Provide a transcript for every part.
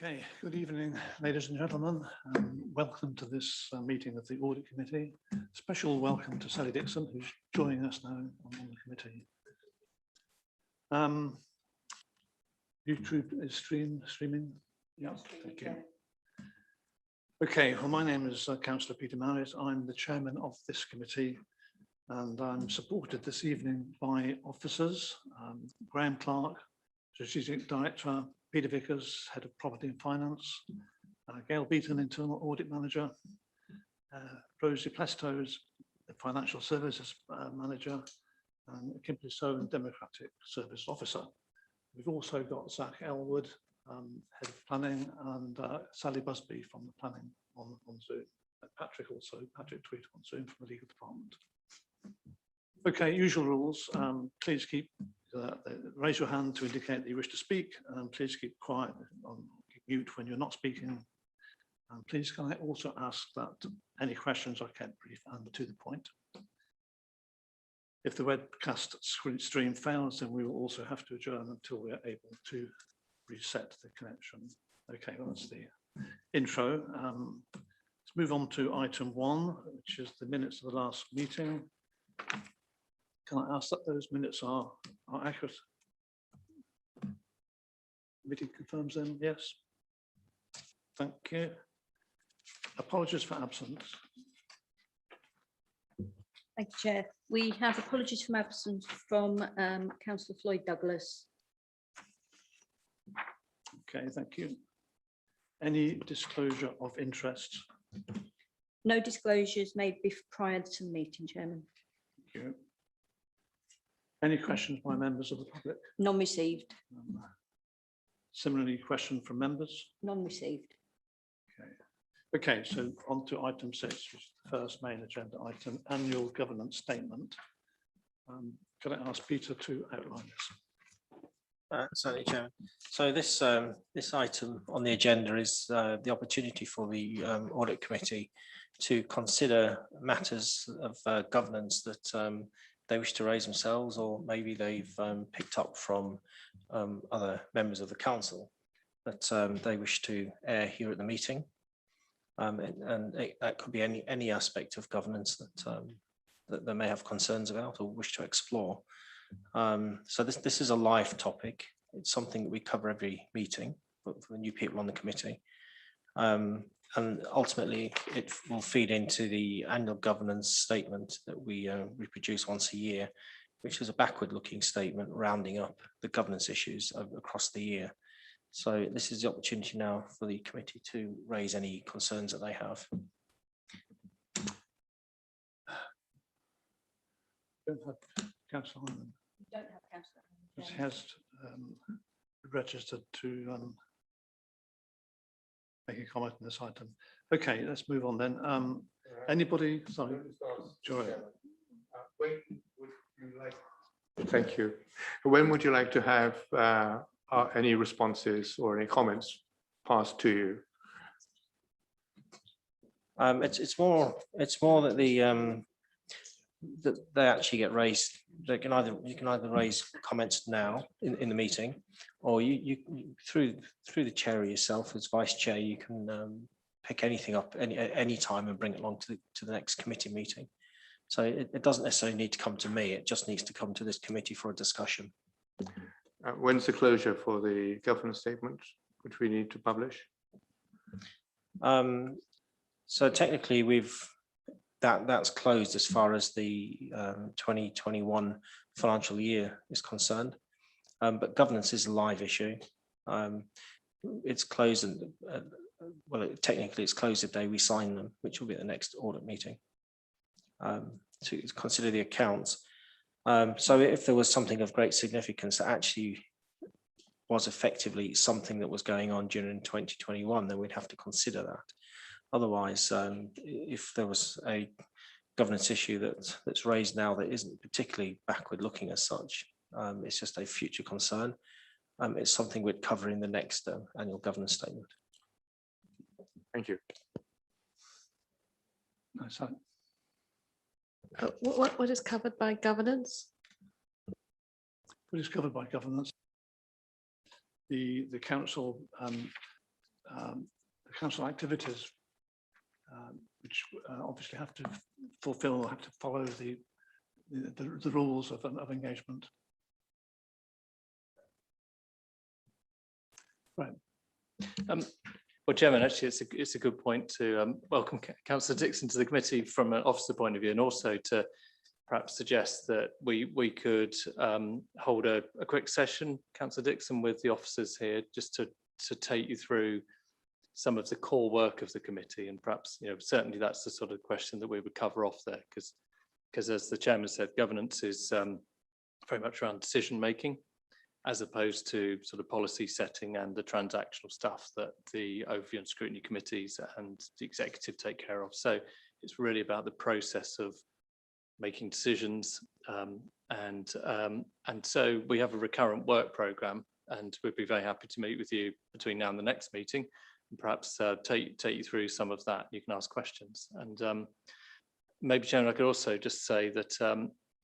Okay, good evening, ladies and gentlemen. Welcome to this meeting of the Audit Committee. Special welcome to Sally Dixon, who's joining us now on the committee. YouTube is streaming? Yeah, thank you. Okay, well, my name is Councillor Peter Marriott. I'm the chairman of this committee, and I'm supported this evening by officers, Graham Clark, Strategic Director, Peter Vickers, Head of Property and Finance, Gail Beaton, Internal Audit Manager, Rosie Plestos, the Financial Services Manager, and Kimberly Sowen, Democratic Service Officer. We've also got Zach Elwood, Head of Planning, and Sally Busby from the Planning on Zoom. And Patrick Tweed on Zoom from the Legal Department. Okay, usual rules. Please keep raise your hand to indicate that you wish to speak, and please keep quiet on mute when you're not speaking. And please can I also ask that any questions are kept brief and to the point. If the webcast stream fails, then we will also have to adjourn until we are able to reset the connection. Okay, well, that's the intro. Let's move on to item 1, which is the minutes of the last meeting. Can I ask that those minutes are accurate? Committee confirms them, yes. Thank you. Apologies for absence. Thank you, Chair. We have apologies from absence from Councillor Floyd Douglas. Okay, thank you. Any disclosure of interest? No disclosures made prior to the meeting, Chairman. Thank you. Any questions by members of the public? None received. Similarly, question from members? None received. Okay, so on to item 6, which is the first main agenda item, annual governance statement. Could I ask Peter to outline this? Certainly, Chairman. So this item on the agenda is the opportunity for the Audit Committee to consider matters of governance that they wish to raise themselves, or maybe they've picked up from other members of the council that they wish to air here at the meeting. That could be any aspect of governance that they may have concerns about or wish to explore. So this is a live topic. It's something that we cover every meeting for the new people on the committee. And ultimately, it will feed into the annual governance statement that we produce once a year, which is a backward-looking statement rounding up the governance issues across the year. So this is the opportunity now for the committee to raise any concerns that they have. Don't have Councillor Hyman. Don't have Councillor Hyman. He has registered to make a comment on this item. Okay, let's move on then. Anybody? Sorry, Joy. When would you like? Thank you. When would you like to have any responses or any comments passed to you? It's more that that they actually get raised. You can either raise comments now in the meeting, or you through the chair yourself as vice chair, you can pick anything up any time and bring it along to the next committee meeting. So it doesn't necessarily need to come to me. It just needs to come to this committee for a discussion. When's the closure for the governance statement, which we need to publish? So technically, that's closed as far as the 2021 financial year is concerned. But governance is a live issue. It's closed, well, technically it's closed the day we sign them, which will be at the next audit meeting to consider the accounts. So if there was something of great significance that actually was effectively something that was going on during 2021, then we'd have to consider that. Otherwise, if there was a governance issue that's raised now that isn't particularly backward looking as such, it's just a future concern. It's something we'd cover in the next annual governance statement. Thank you. Nice. What is covered by governance? What is covered by governance? The council the council activities, which obviously have to follow the rules of engagement. Right. Well, Chairman, actually, it's a good point to welcome Councillor Dixon to the committee from an officer point of view, and also to perhaps suggest that we could hold a quick session, Councillor Dixon, with the officers here, just to take you through some of the core work of the committee, and perhaps, certainly that's the sort of question that we would cover off there, because as the Chairman said, governance is very much around decision making, as opposed to sort of policy setting and the transactional stuff that the overview and scrutiny committees and the executive take care of. So it's really about the process of making decisions, and so we have a recurrent work programme, and we'd be very happy to meet with you between now and the next meeting, and perhaps take you through some of that. You can ask questions, and maybe, Chairman, I could also just say that,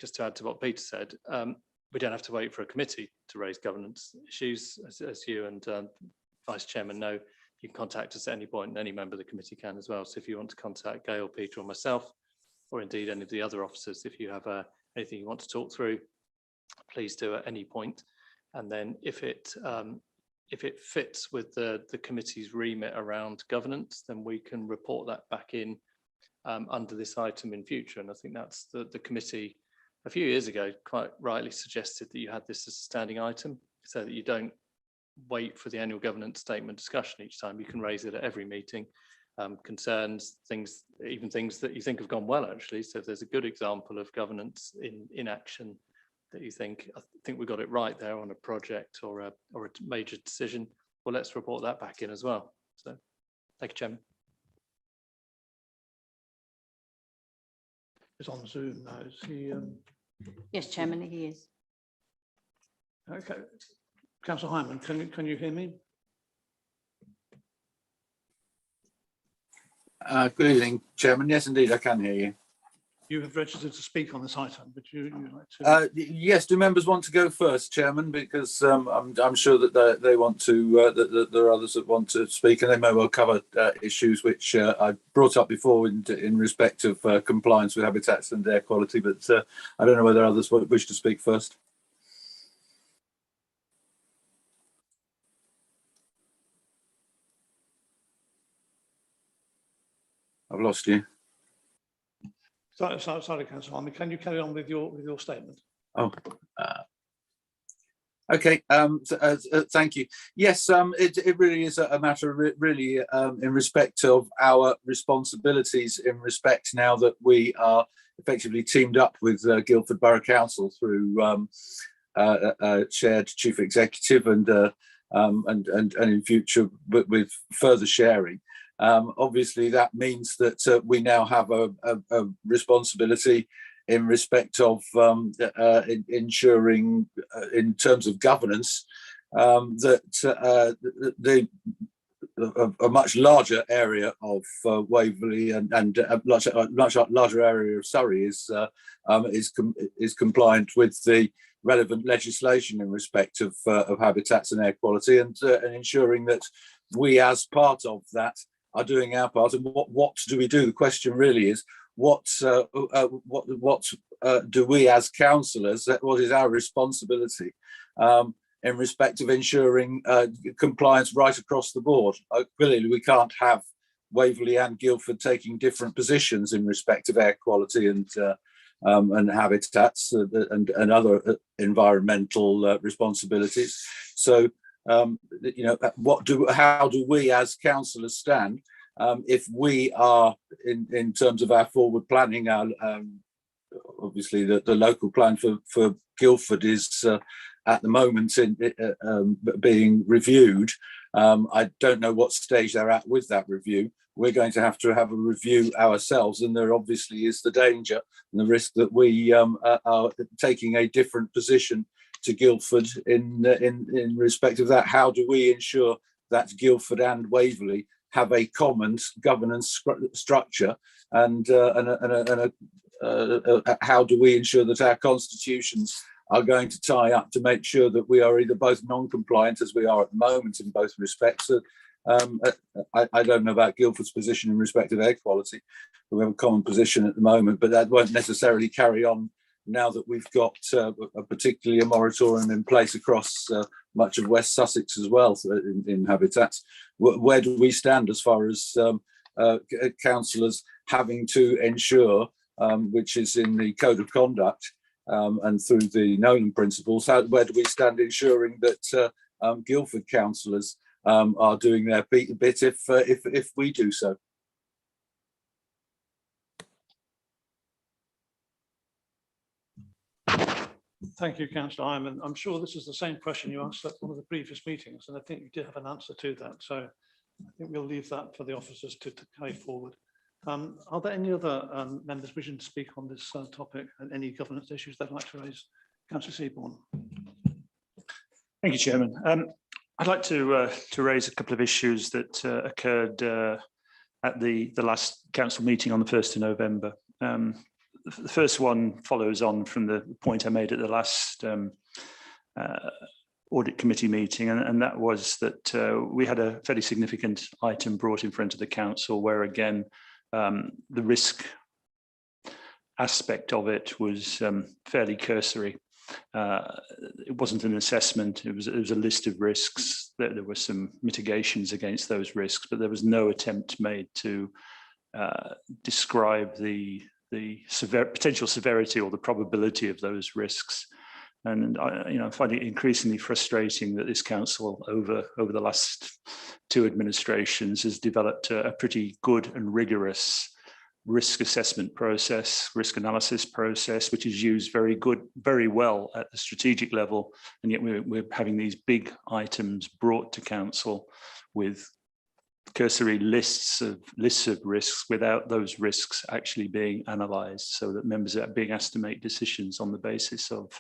just to add to what Peter said, we don't have to wait for a committee to raise governance issues, as you and Vice Chairman know. You can contact us at any point, and any member of the committee can as well. So if you want to contact Gail, Peter, or myself, or indeed any of the other officers, if you have anything you want to talk through, please do at any point. And then if it fits with the committee's remit around governance, then we can report that back in under this item in future. And I think that's the committee a few years ago quite rightly suggested that you had this as a standing item, so that you don't wait for the annual governance statement discussion each time. You can raise it at every meeting. Concerns, things, even things that you think have gone well, actually. So if there's a good example of governance in action that you think, I think we got it right there on a project or a major decision, well, let's report that back in as well. So thank you, Chairman. It's on Zoom now. Is he? Yes, Chairman, he is. Okay. Councillor Hyman, can you hear me? Good evening, Chairman. Yes, indeed, I can hear you. You have registered to speak on this item, but you like to? Yes, do members want to go first, Chairman? Because I'm sure that they want to, that there are others that want to speak, and they may well cover issues which I brought up before in respect of compliance with habitats and air quality, but I don't know whether others wish to speak first. I've lost you. Sorry, Councillor Hyman, can you carry on with your statement? Oh, okay. Thank you. Yes, it really is a matter of really in respect of our responsibilities, in respect now that we are effectively teamed up with Guildford Borough Council through shared chief executive and in future with further sharing. Obviously, that means that we now have a responsibility in respect of ensuring, in terms of governance, that a much larger area of Waverley and a much larger area of Surrey is compliant with the relevant legislation in respect of habitats and air quality, and ensuring that we, as part of that, are doing our part. And what do we do? The question really is, what do we as councillors, what is our responsibility in respect of ensuring compliance right across the board? Clearly, we can't have Waverley and Guildford taking different positions in respect of air quality and habitats and other environmental responsibilities. So, how do we as councillors stand if we are in terms of our forward planning? Obviously, the local plan for Guildford is at the moment being reviewed. I don't know what stage they're at with that review. We're going to have a review ourselves, and there obviously is the danger and the risk that we are taking a different position to Guildford in respect of that. How do we ensure that Guildford and Waverley have a common governance structure, and how do we ensure that our constitutions are going to tie up to make sure that we are either both non-compliant, as we are at the moment in both respects, I don't know about Guildford's position in respect of air quality. We have a common position at the moment, but that won't necessarily carry on now that we've got particularly a moratorium in place across much of West Sussex as well in habitats. Where do we stand as far as councillors having to ensure, which is in the code of conduct and through the Nolan principles, where do we stand ensuring that Guildford councillors are doing their bit if we do so? Thank you, Councillor Hyman. I'm sure this is the same question you asked at one of the previous meetings, and I think you did have an answer to that. So I think we'll leave that for the officers to carry forward. Are there any other members wishing to speak on this topic and any governance issues they'd like to raise? Councillor Seaborn. Thank you, Chairman. I'd like to raise a couple of issues that occurred at the last council meeting on the 1st of November. The first one follows on from the point I made at the last audit committee meeting, and that was that we had a fairly significant item brought in front of the council where, again, the risk aspect of it was fairly cursory. It wasn't an assessment, it was a list of risks. There were some mitigations against those risks, but there was no attempt made to describe the potential severity or the probability of those risks. And I find it increasingly frustrating that this council over the last two administrations has developed a pretty good and rigorous risk assessment process, risk analysis process, which is used very well at the strategic level. And yet we're having these big items brought to council with cursory lists of risks without those risks actually being analysed, so that members are being asked to make decisions on the basis of,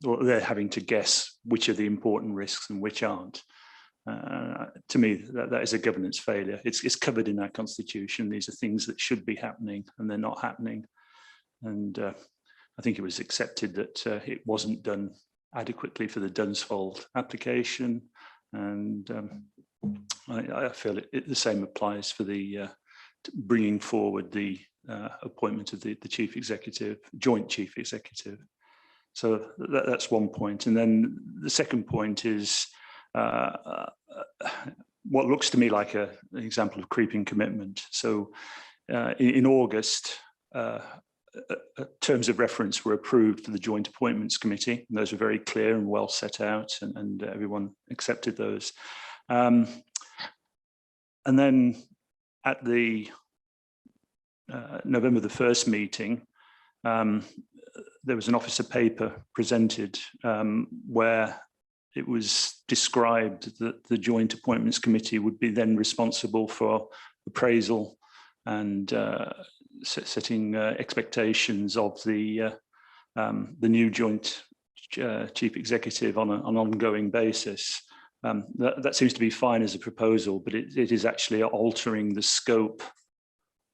or they're having to guess which are the important risks and which aren't. To me, that is a governance failure. It's covered in our constitution. These are things that should be happening and they're not happening. And I think it was accepted that it wasn't done adequately for the Dunsfold application. And I feel the same applies for the bringing forward the appointment of the chief executive, joint chief executive. So that's one point. And then the second point is what looks to me like an example of creeping commitment. So in August, terms of reference were approved for the Joint Appointments Committee. And those were very clear and well set out, and everyone accepted those. And then at the November the 1st meeting, there was an officer paper presented where it was described that the Joint Appointments Committee would be then responsible for appraisal and setting expectations of the new joint chief executive on an ongoing basis. That seems to be fine as a proposal, but it is actually altering the scope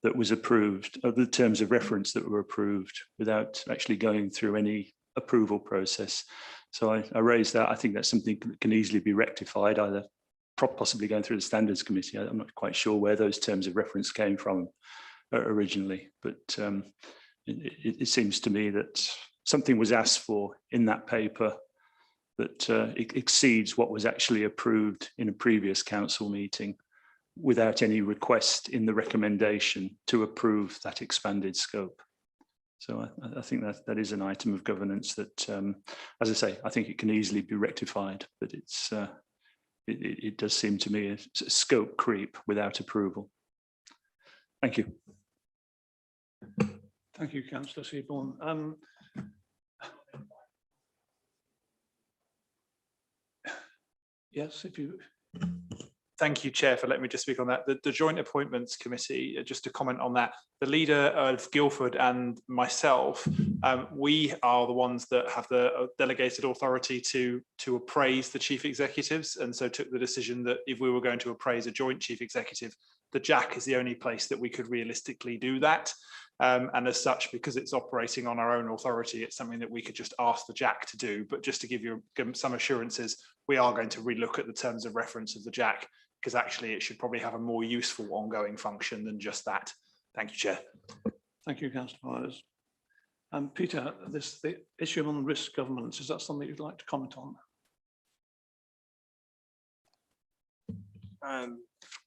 that was approved, of the terms of reference that were approved, without actually going through any approval process. So I raised that. I think that's something that can easily be rectified, either possibly going through the Standards Committee. I'm not quite sure where those terms of reference came from originally, but it seems to me that something was asked for in that paper that it exceeds what was actually approved in a previous council meeting, without any request in the recommendation to approve that expanded scope. So I think that is an item of governance that, as I say, I think it can easily be rectified, but it does seem to me a scope creep without approval. Thank you. Thank you, Councillor Seaborn. Yes, if you... Thank you, Chair, for letting me just speak on that. The Joint Appointments Committee, just to comment on that, the leader of Guildford and myself, we are the ones that have the delegated authority to appraise the chief executives, and so took the decision that if we were going to appraise a joint chief executive, the JAC is the only place that we could realistically do that. And as such, because it's operating on our own authority, it's something that we could just ask the JAC to do. But just to give you some assurances, we are going to relook at the terms of reference of the JAC because actually it should probably have a more useful ongoing function than just that. Thank you, Chair. Thank you, Councillor Byers. Peter, the issue on risk governance, is that something you'd like to comment on?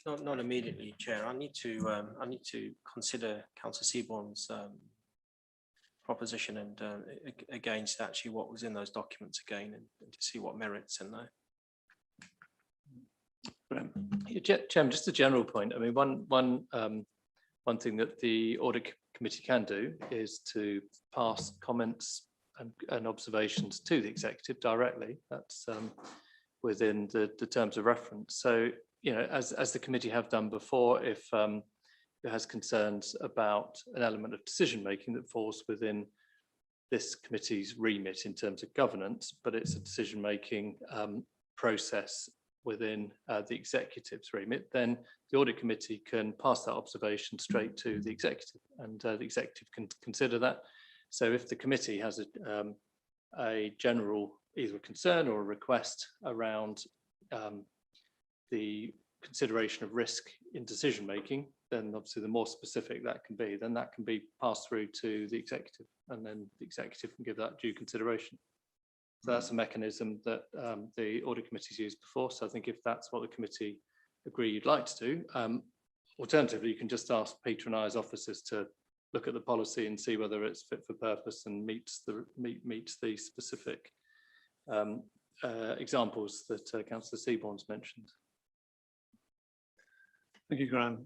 Not immediately, Chair. I need to consider Councillor Seaborn's proposition and against actually what was in those documents again, and to see what merits in there. Yeah, Chairman, just a general point. I mean, one thing that the Audit Committee can do is to pass comments and observations to the executive directly. That's within the terms of reference. So, you know, as the committee have done before, if it has concerns about an element of decision making that falls within this committee's remit in terms of governance, but it's a decision making process within the executive's remit, then the Audit Committee can pass that observation straight to the executive, and the executive can consider that. So if the committee has a general either concern or a request around the consideration of risk in decision making, then obviously the more specific that can be, then that can be passed through to the executive, and then the executive can give that due consideration. So that's a mechanism that the Audit Committee's used before. So I think if that's what the committee agree you'd like to do, alternatively, you can just ask Peter and I as officers to look at the policy and see whether it's fit for purpose and meets the specific examples that Councillor Seaborn's mentioned. Thank you, Graham.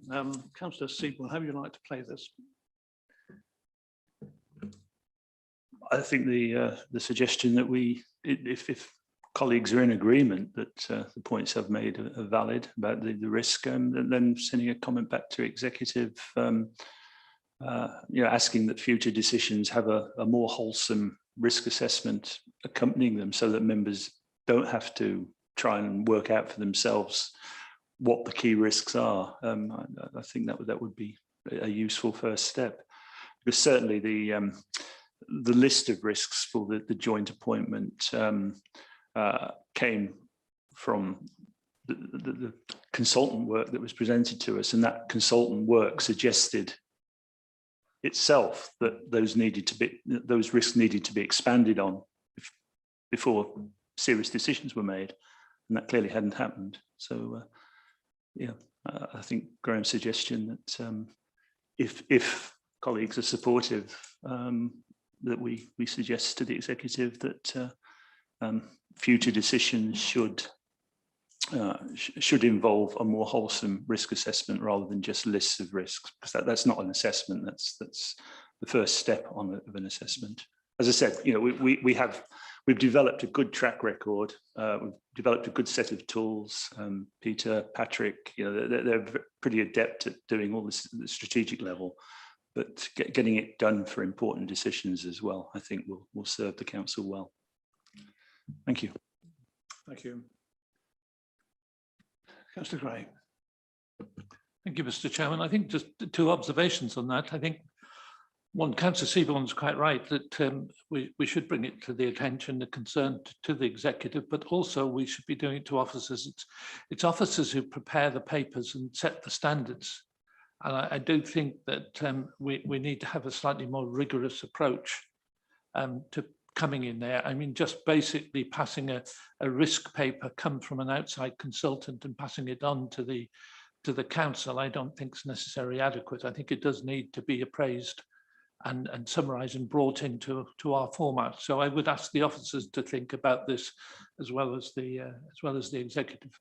Councillor Seaborn, how would you like to play this? I think the suggestion that if colleagues are in agreement that the points I've made are valid about the risk, then sending a comment back to executive, asking that future decisions have a more wholesome risk assessment accompanying them, so that members don't have to try and work out for themselves what the key risks are. I think that would be a useful first step, because certainly the list of risks for the joint appointment came from the consultant work that was presented to us, and that consultant work suggested itself that those risks needed to be expanded on before serious decisions were made, and that clearly hadn't happened. So I think Graham's suggestion that if colleagues are supportive, that we suggest to the executive that future decisions should involve a more wholesome risk assessment rather than just lists of risks, because that's not an assessment. That's the first step of an assessment. As I said, we've developed a good track record. We've developed a good set of tools. Peter, Patrick, they're pretty adept at doing all this at the strategic level, but getting it done for important decisions as well, I think will serve the council well. Thank you. Thank you. Councillor Gray. Thank you, Mr. Chairman. I think just two observations on that. I think one, Councillor Seaborn's quite right that we should bring it to the attention, the concern to the executive, but also we should be doing it to officers. It's officers who prepare the papers and set the standards. And I do think that we need to have a slightly more rigorous approach to coming in there. I mean, just basically passing a risk paper come from an outside consultant and passing it on to the council, I don't think is necessarily adequate. I think it does need to be appraised and summarised and brought into our format. So I would ask the officers to think about this as well as the executive.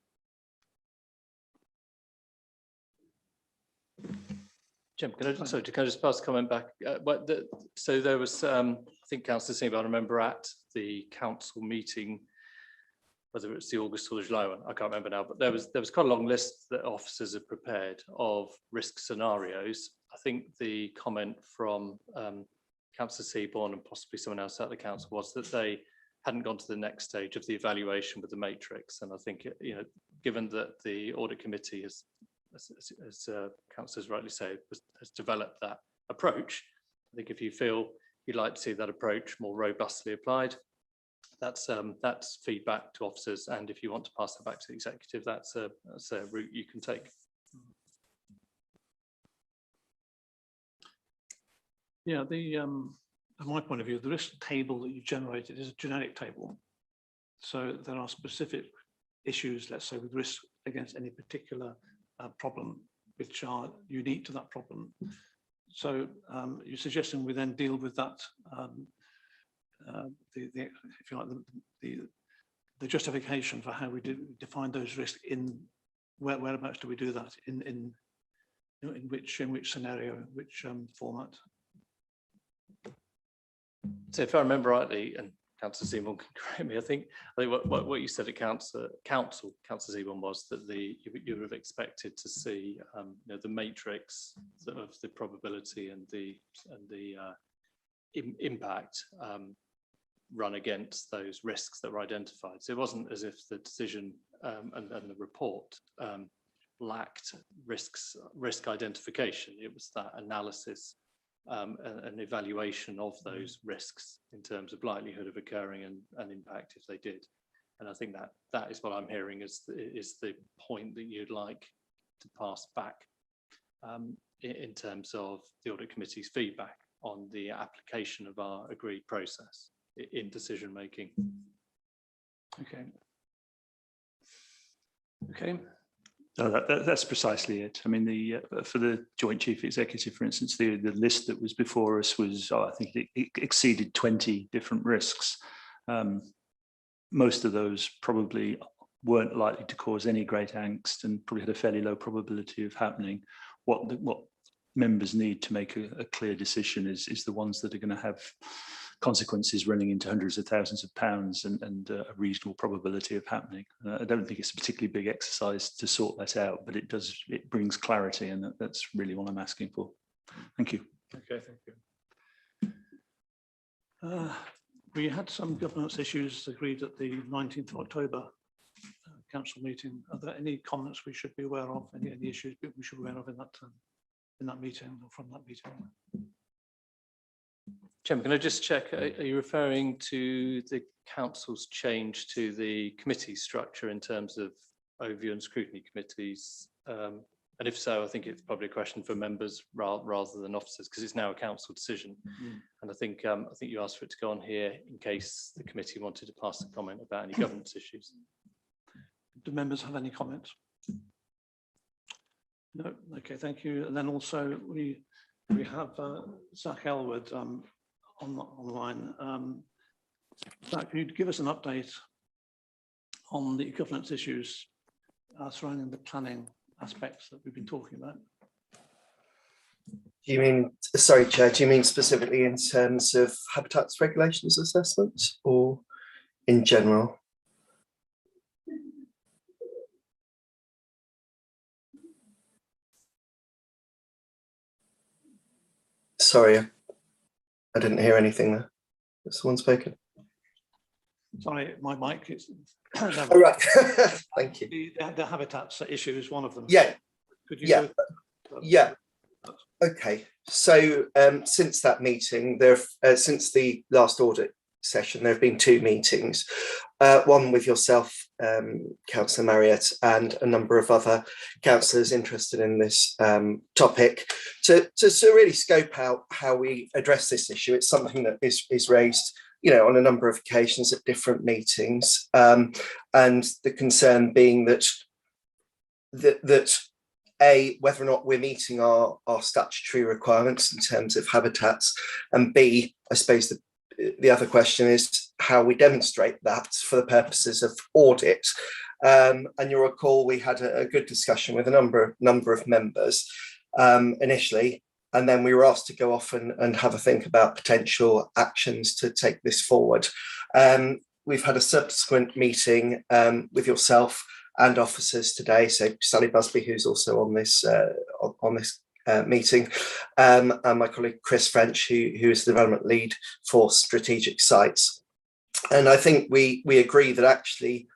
Jim, can I just pass a comment back? So there was, I think Councillor Seaborn, I remember at the council meeting, whether it's the August or the July one, I can't remember now, but there was quite a long list that officers had prepared of risk scenarios. I think the comment from Councillor Seaborn and possibly someone else at the council was that they hadn't gone to the next stage of the evaluation with the matrix. And I think, given that the Audit Committee has, as councillors rightly say, has developed that approach, I think if you feel you'd like to see that approach more robustly applied, that's feedback to officers, and if you want to pass that back to the executive, that's a route you can take. Yeah, from my point of view, the risk table that you've generated is a generic table. So there are specific issues, let's say, with risk against any particular problem, which are unique to that problem. So you're suggesting we then deal with that, if you like, the justification for how we define those risks in whereabouts do we do that in which scenario, which format? So if I remember rightly, and Councillor Zeeman can correct me, I think what you said at Councillor Zeeman was that you would have expected to see the matrix of the probability and the impact run against those risks that were identified. So it wasn't as if the decision and the report lacked risk identification. It was that analysis an evaluation of those risks in terms of likelihood of occurring and impact if they did. And I think that is what I'm hearing is the point that you'd like to pass back in terms of the audit committee's feedback on the application of our agreed process in decision making. Okay. Okay. No, that's precisely it. I mean, for the Joint Chief Executive, for instance, the list that was before us was, I think it exceeded 20 different risks. Most of those probably weren't likely to cause any great angst and probably had a fairly low probability of happening. What members need to make a clear decision is the ones that are going to have consequences running into hundreds of thousands of pounds and a reasonable probability of happening. I don't think it's a particularly big exercise to sort that out, but it brings clarity, and that's really what I'm asking for. Thank you. Okay, thank you. We had some governance issues agreed at the 19th of October council meeting. Are there any comments we should be aware of? Any issues we should be aware of in that meeting or from that meeting? Chairman, can I just check, are you referring to the council's change to the committee structure in terms of overview and scrutiny committees? And if so, I think it's probably a question for members rather than officers, because it's now a council decision. And I think you asked for it to go on here in case the committee wanted to pass a comment about any governance issues. Do members have any comments? No. Okay, thank you. And then also we have Zach Elwood online. Zach, can you give us an update on the governance issues surrounding the planning aspects that we've been talking about? Do you mean, sorry, Chair, do you mean specifically in terms of habitats regulations assessments or in general? Sorry, I didn't hear anything there. Has someone spoken? Sorry, my mic is. Oh, right. Thank you. The habitats issue is one of them. Yeah. Could you yeah. Okay. So since that meeting, since the last audit session, there have been two meetings. One with yourself, Councillor Marriott, and a number of other councillors interested in this topic to really scope out how we address this issue. It's something that is raised, on a number of occasions at different meetings, and the concern being that whether or not we're meeting our statutory requirements in terms of habitats, and B, I suppose the other question is how we demonstrate that for the purposes of audit. And you'll recall we had a good discussion with a number of members initially, and then we were asked to go off and have a think about potential actions to take this forward. We've had a subsequent meeting with yourself and officers today, so Sally Busby, who's also on this meeting, and my colleague Chris French, who is the development lead for strategic sites. And I think we agree that actually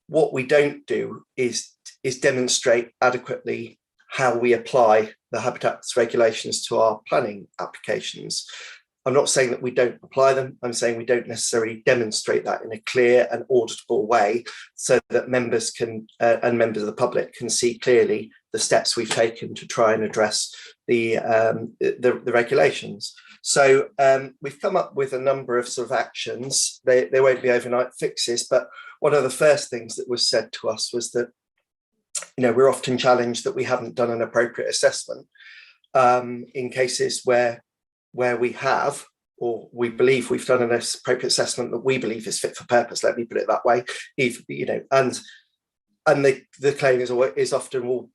what we don't do is demonstrate adequately how we apply the habitats regulations to our planning applications. I'm not saying that we don't apply them. I'm saying we don't necessarily demonstrate that in a clear and auditable way so that members can and members of the public can see clearly the steps we've taken to try and address the regulations. So we've come up with a number of sort of actions. They won't be overnight fixes, but one of the first things that was said to us was that, you know, we're often challenged that we haven't done an appropriate assessment in cases where we have, or we believe we've done an appropriate assessment that we believe is fit for purpose. Let me put it that way. If, you know, and the claim is often, well,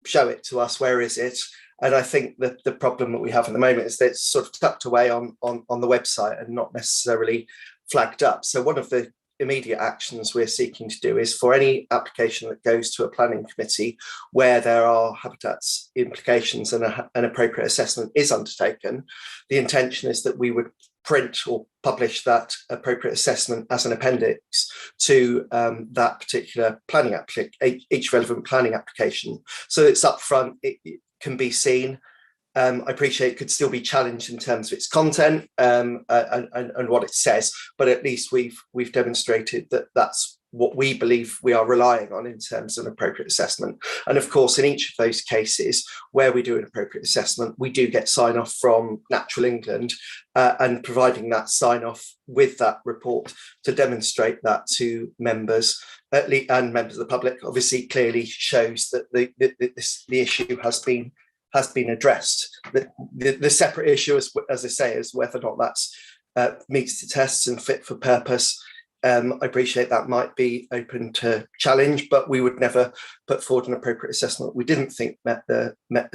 show it to us. Where is it? And I think that the problem that we have at the moment is that it's sort of tucked away on the website and not necessarily flagged up. So one of the immediate actions we're seeking to do is for any application that goes to a planning committee where there are habitats implications and an appropriate assessment is undertaken, the intention is that we would print or publish that appropriate assessment as an appendix to that particular planning application, each relevant planning application. So it's upfront, it can be seen. I appreciate it could still be challenged in terms of its content and what it says, but at least we've demonstrated that that's what we believe we are relying on in terms of an appropriate assessment. And of course, in each of those cases where we do an appropriate assessment, we do get sign-off from Natural England and providing that sign-off with that report to demonstrate that to members and members of the public, obviously clearly shows that the issue has been addressed. The separate issue, as I say, is whether or not that's meets the tests and fit for purpose. I appreciate that might be open to challenge, but we would never put forward an appropriate assessment we didn't think met the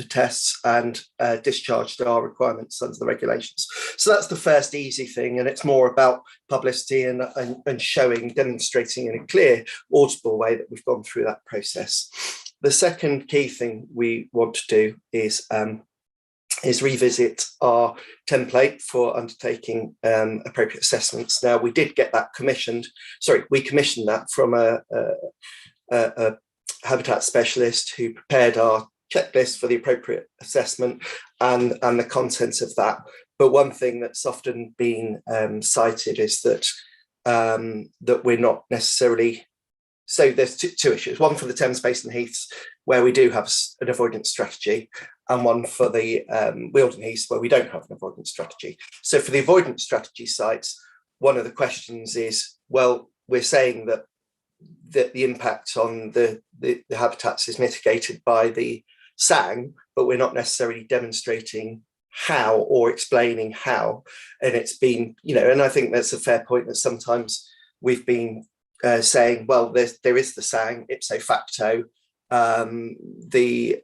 tests and discharged our requirements under the regulations. So that's the first easy thing, and it's more about publicity and showing, demonstrating in a clear, audible way that we've gone through that process. The second key thing we want to do is revisit our template for undertaking appropriate assessments. Now, we did get that commissioned. Sorry, we commissioned that from a habitat specialist who prepared our checklist for the appropriate assessment and the contents of that. But one thing that's often been cited is that that we're not necessarily. So there's two issues, one for the Thames Basin Heaths, where we do have an avoidance strategy, and one for the Wealden Heaths, where we don't have an avoidance strategy. So for the avoidance strategy sites, one of the questions is, well, we're saying that the impact on the habitats is mitigated by the SANG, but we're not necessarily demonstrating how or explaining how. And it's been, you know, and I think that's a fair point that sometimes we've been saying, well, there is the SANG, ipso facto, the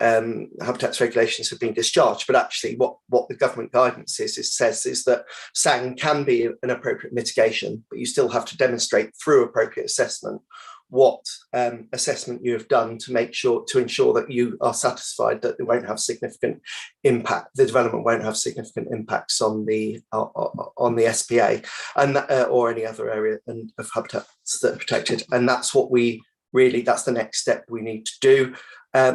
habitats regulations have been discharged, but actually what the government guidance says is that SANG can be an appropriate mitigation, but you still have to demonstrate through appropriate assessment what assessment you have done to ensure that you are satisfied that it won't have significant impact, the development won't have significant impacts on the SPA and or any other area of habitats that are protected. And that's what that's the next step we need to do.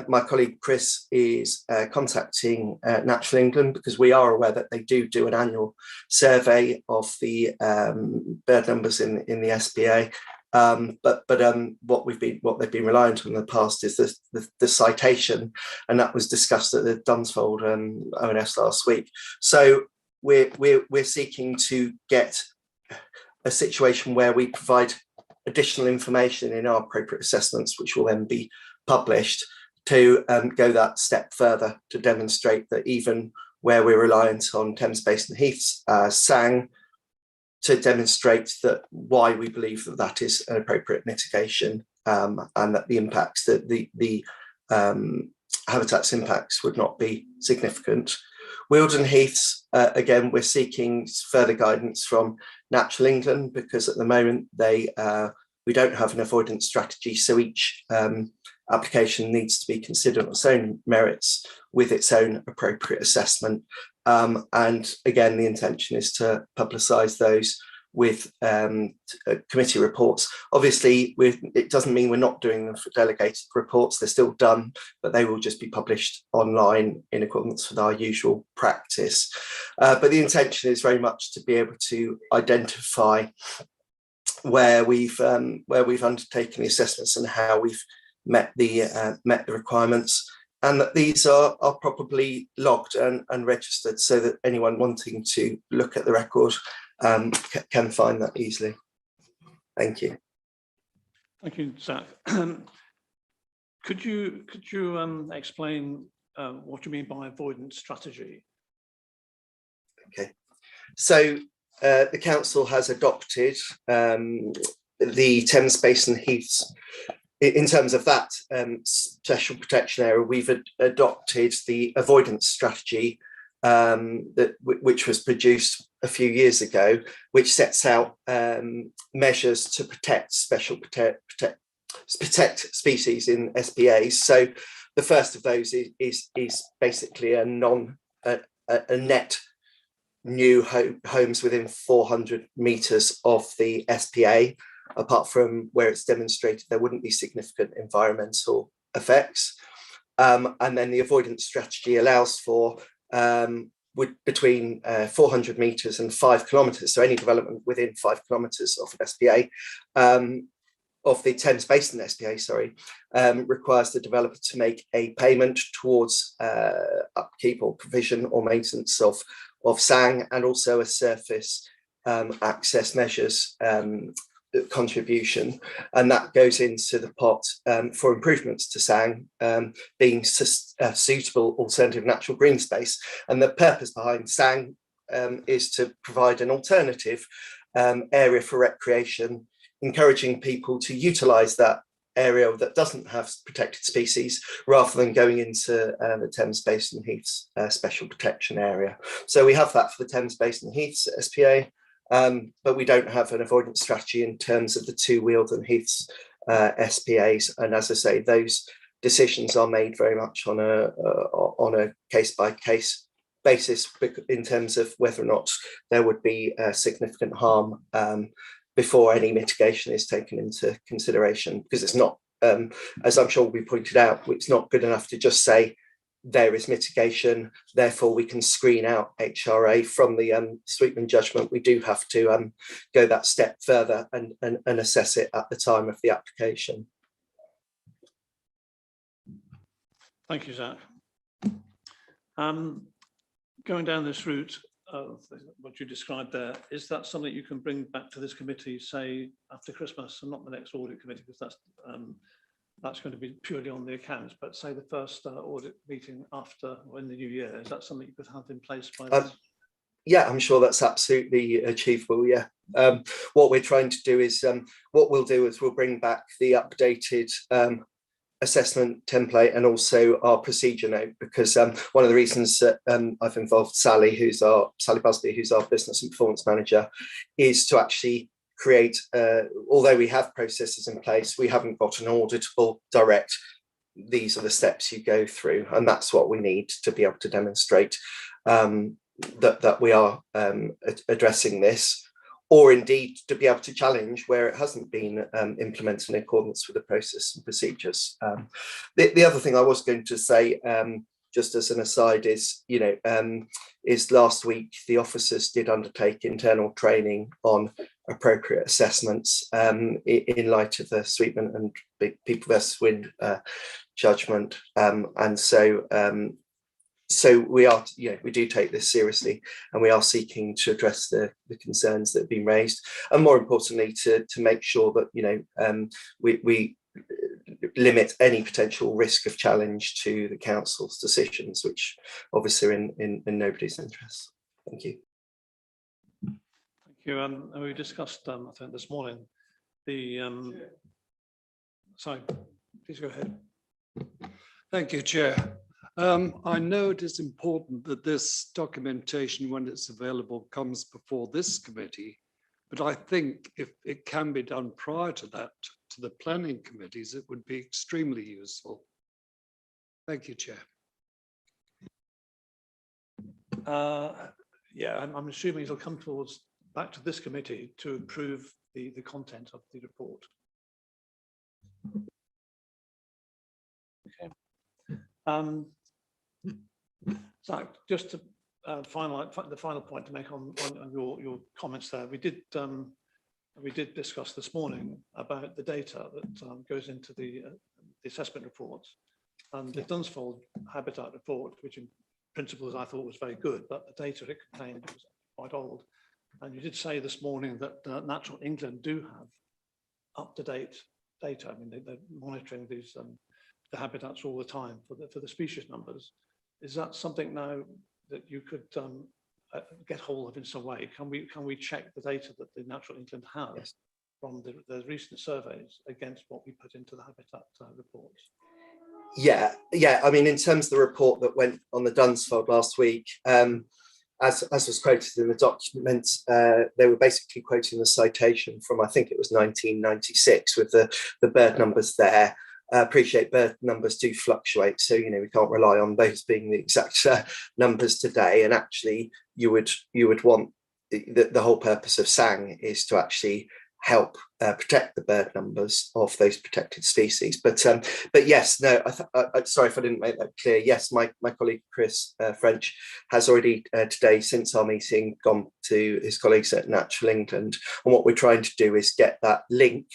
My colleague Chris is contacting Natural England because we are aware that they do an annual survey of the bird numbers in the SPA. But what they've been reliant on in the past is the citation, and that was discussed at the Dunsfold ONS last week. So we're seeking to get a situation where we provide additional information in our appropriate assessments, which will then be published, to go that step further to demonstrate that even where we're reliant on Thames Basin Heaths SANG, to demonstrate that why we believe that is an appropriate mitigation and that the impacts, that the habitats impacts would not be significant. Wealden Heaths, again, we're seeking further guidance from Natural England because at the moment we don't have an avoidance strategy, so each application needs to be considered on its own merits with its own appropriate assessment. And again, the intention is to publicise those with committee reports. Obviously, it doesn't mean we're not doing them for delegated reports. They're still done, but they will just be published online in accordance with our usual practice. But the intention is very much to be able to identify where we've undertaken the assessments and how we've met the requirements, and that these are properly logged and registered, so that anyone wanting to look at the record can find that easily. Thank you. Thank you, Zach. Could you explain what you mean by avoidance strategy? Okay, so the council has adopted the Thames Basin Heaths. In terms of that special protection area, we've adopted the avoidance strategy which was produced a few years ago, which sets out measures to protect species in SPAs. So the first of those is basically a net new homes within 400 metres of the SPA, apart from where it's demonstrated there wouldn't be significant environmental effects. And then the avoidance strategy allows for between 400 metres and 5 kilometres, so any development within 5 kilometres of an SPA, of the Thames Basin SPA, sorry, requires the developer to make a payment towards upkeep or provision or maintenance of SANG, and also a surface access measures contribution, and that goes into the pot for improvements to SANG, being suitable alternative natural green space. And the purpose behind SANG is to provide an alternative area for recreation, encouraging people to utilise that area that doesn't have protected species, rather than going into the Thames Basin Heaths special protection area. So we have that for the Thames Basin Heaths SPA, but we don't have an avoidance strategy in terms of the two Wealden Heaths SPAs. And as I say, those decisions are made very much on a case-by-case basis in terms of whether or not there would be significant harm before any mitigation is taken into consideration, because it's not, as I'm sure we pointed out, it's not good enough to just say there is mitigation, therefore we can screen out HRA from the Sweetman judgment. We do have to go that step further and assess it at the time of the application. Thank you, Zach. Going down this route of what you described there, is that something you can bring back to this committee, say after Christmas, and not the next audit committee, because that's going to be purely on the accounts, but say the first audit meeting after, or in the new year, is that something you could have in place by then? Yeah, I'm sure that's absolutely achievable. Yeah. What we're trying to do is, what we'll do is we'll bring back the updated assessment template and also our procedure note, because one of the reasons that I've involved Sally Busby, who's our business and performance manager, is to actually create, although we have processes in place, we haven't got an auditable direct, these are the steps you go through, and that's what we need to be able to demonstrate that we are addressing this, or indeed to be able to challenge where it hasn't been implemented in accordance with the process and procedures. The other thing I was going to say, just as an aside, is, is last week the officers did undertake internal training on appropriate assessments in light of the Sweetman and People vs Wind judgment, and so we are, we do take this seriously, and we are seeking to address the concerns that have been raised, and more importantly to make sure that we limit any potential risk of challenge to the council's decisions, which obviously are in nobody's interest. Thank you. Thank you. And we discussed, I think this morning, the sorry, please go ahead. Thank you, Chair. I know it is important that this documentation, when it's available, comes before this committee, but I think if it can be done prior to that, to the planning committees, it would be extremely useful. Thank you, Chair. Yeah, I'm assuming it'll come towards back to this committee to approve the content of the report. Okay. So just to the final point to make on your comments there, we did discuss this morning about the data that goes into the assessment reports, and the Dunsfold habitat report, which in principle I thought was very good, but the data it contained was quite old. And you did say this morning that Natural England do have up-to-date data. I mean, they're monitoring these the habitats all the time for the species numbers. Is that something now that you could get hold of in some way? Can we check the data that the Natural England has from the recent surveys against what we put into the habitat reports? Yeah. I mean, in terms of the report that went on the Dunsfold last week, as was quoted in the document, they were basically quoting the citation from, I think it was 1996, with the bird numbers there. Appreciate bird numbers do fluctuate, so we can't rely on those being the exact numbers today. And actually, you would want the whole purpose of SANG is to actually help protect the bird numbers of those protected species. But yes, no, sorry if I didn't make that clear. Yes, my colleague Chris French has already today, since our meeting, gone to his colleagues at Natural England, and what we're trying to do is get that link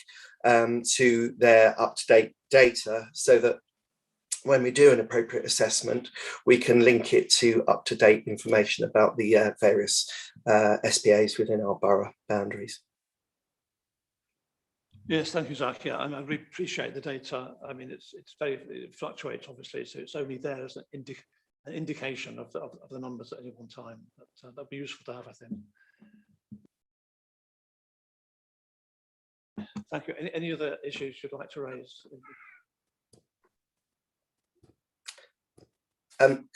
to their up-to-date data, so that when we do an appropriate assessment, we can link it to up-to-date information about the various SPAs within our borough boundaries. Yes, thank you, Zach. Yeah, I really appreciate the data. I mean, it fluctuates, obviously, so it's only there as an indication of the numbers at any one time. But that'd be useful to have, I think. Thank you. Any other issues you'd like to raise?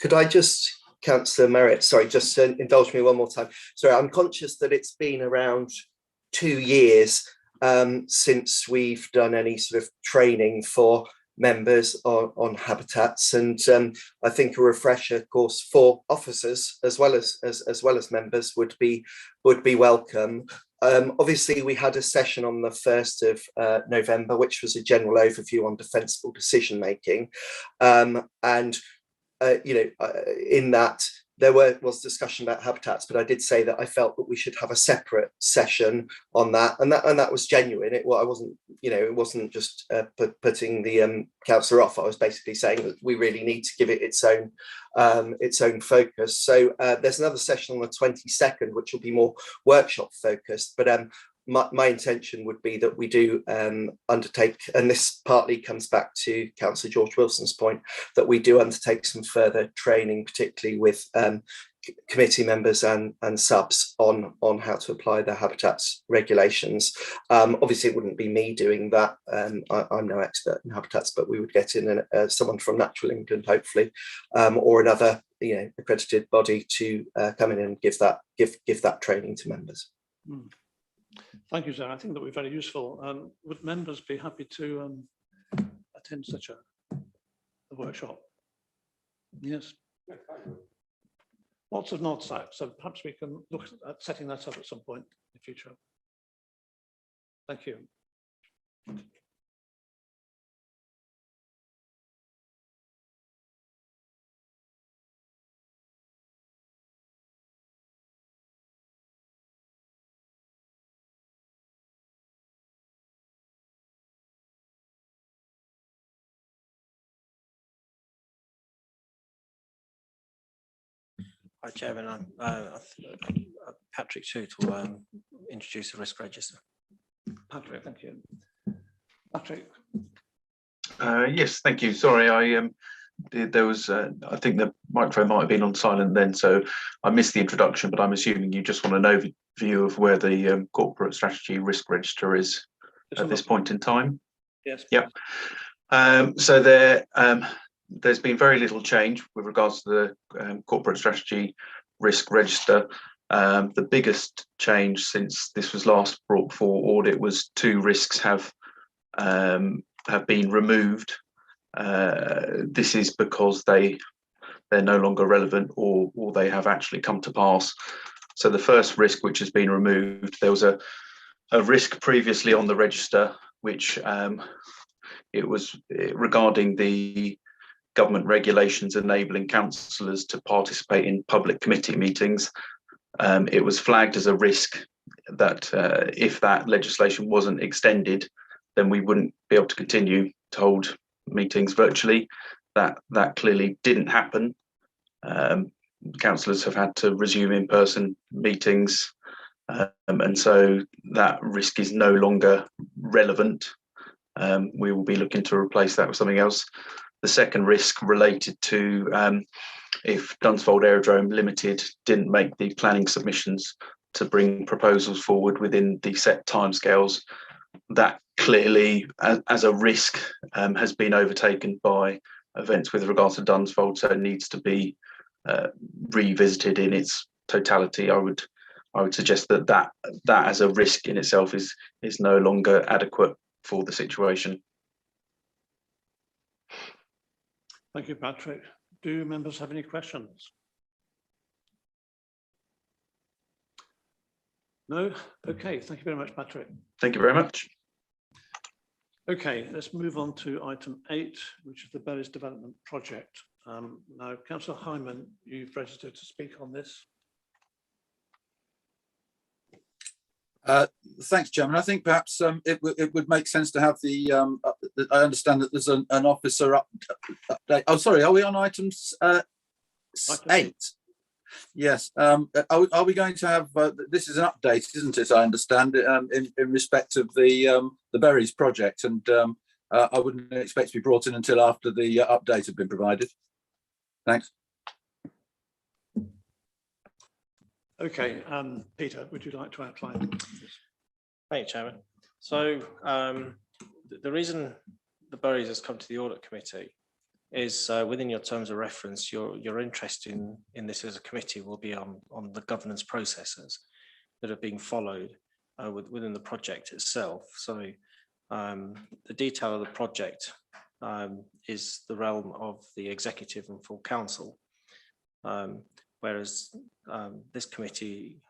Could I just, Councillor Merritt, sorry, just indulge me one more time. Sorry, I'm conscious that it's been around 2 years since we've done any sort of training for members on habitats, and I think a refresher course for officers as well as members would be welcome. Obviously, we had a session on the 1st of November, which was a general overview on defensible decision making, and in that there was discussion about habitats, but I did say that I felt that we should have a separate session on that, and that was genuine. It wasn't just putting the councillor off. I was basically saying that we really need to give it its own focus. So there's another session on the 22nd, which will be more workshop focused, but my intention would be that we do undertake, and this partly comes back to Councillor George Wilson's point, that we do undertake some further training, particularly with committee members and subs on how to apply the habitats regulations. Obviously, it wouldn't be me doing that. I'm no expert in habitats, but we would get in someone from Natural England, hopefully, or another accredited body to come in and give that training to members. Thank you, sir. I think that would be very useful. Would members be happy to attend such a workshop? Yes. Lots of nods, so perhaps we can look at setting that up at some point in the future. Thank you. Hi, Chairman. Patrick Toot will introduce a risk register. Patrick, thank you. Patrick. Yes, thank you. Sorry, there was, I think the microphone might have been on silent then, so I missed the introduction, but I'm assuming you just want an overview of where the corporate strategy risk register is at this point in time. Yes. Yep. So there's been very little change with regards to the corporate strategy risk register. The biggest change since this was last brought for audit was 2 risks have been removed. This is because they're no longer relevant, or they have actually come to pass So the first risk which has been removed, there was a risk previously on the register, which it was regarding the government regulations enabling councillors to participate in public committee meetings. It was flagged as a risk that if that legislation wasn't extended, then we wouldn't be able to continue to hold meetings virtually. That clearly didn't happen. Councillors have had to resume in-person meetings, and so that risk is no longer relevant. We will be looking to replace that with something else. The second risk related to if Dunsfold Aerodrome Limited didn't make the planning submissions to bring proposals forward within the set timescales, that clearly, as a risk, has been overtaken by events with regards to Dunsfold, so it needs to be revisited in its totality. I would suggest that as a risk in itself is no longer adequate for the situation. Thank you, Patrick. Do members have any questions? No? Okay, thank you very much, Patrick. Thank you very much. Okay, let's move on to item 8, which is the Berries Development Project. Now, Councillor Hyman, you've registered to speak on this. Thanks, Chairman. I think perhaps it would make sense to have the. I understand that there's an officer update. Oh, sorry. Are we on items 8? Yes. Are we going to have? This is an update, isn't it? I understand in respect of the Berries project, and I wouldn't expect to be brought in until after the update had been provided. Thanks. Okay, Peter, would you like to outline this? Thank you, Chairman. So the reason the Berries has come to the Audit Committee is within your terms of reference, your interest in this as a committee will be on the governance processes that are being followed within the project itself. So the detail of the project is the realm of the executive and full council. Whereas this committee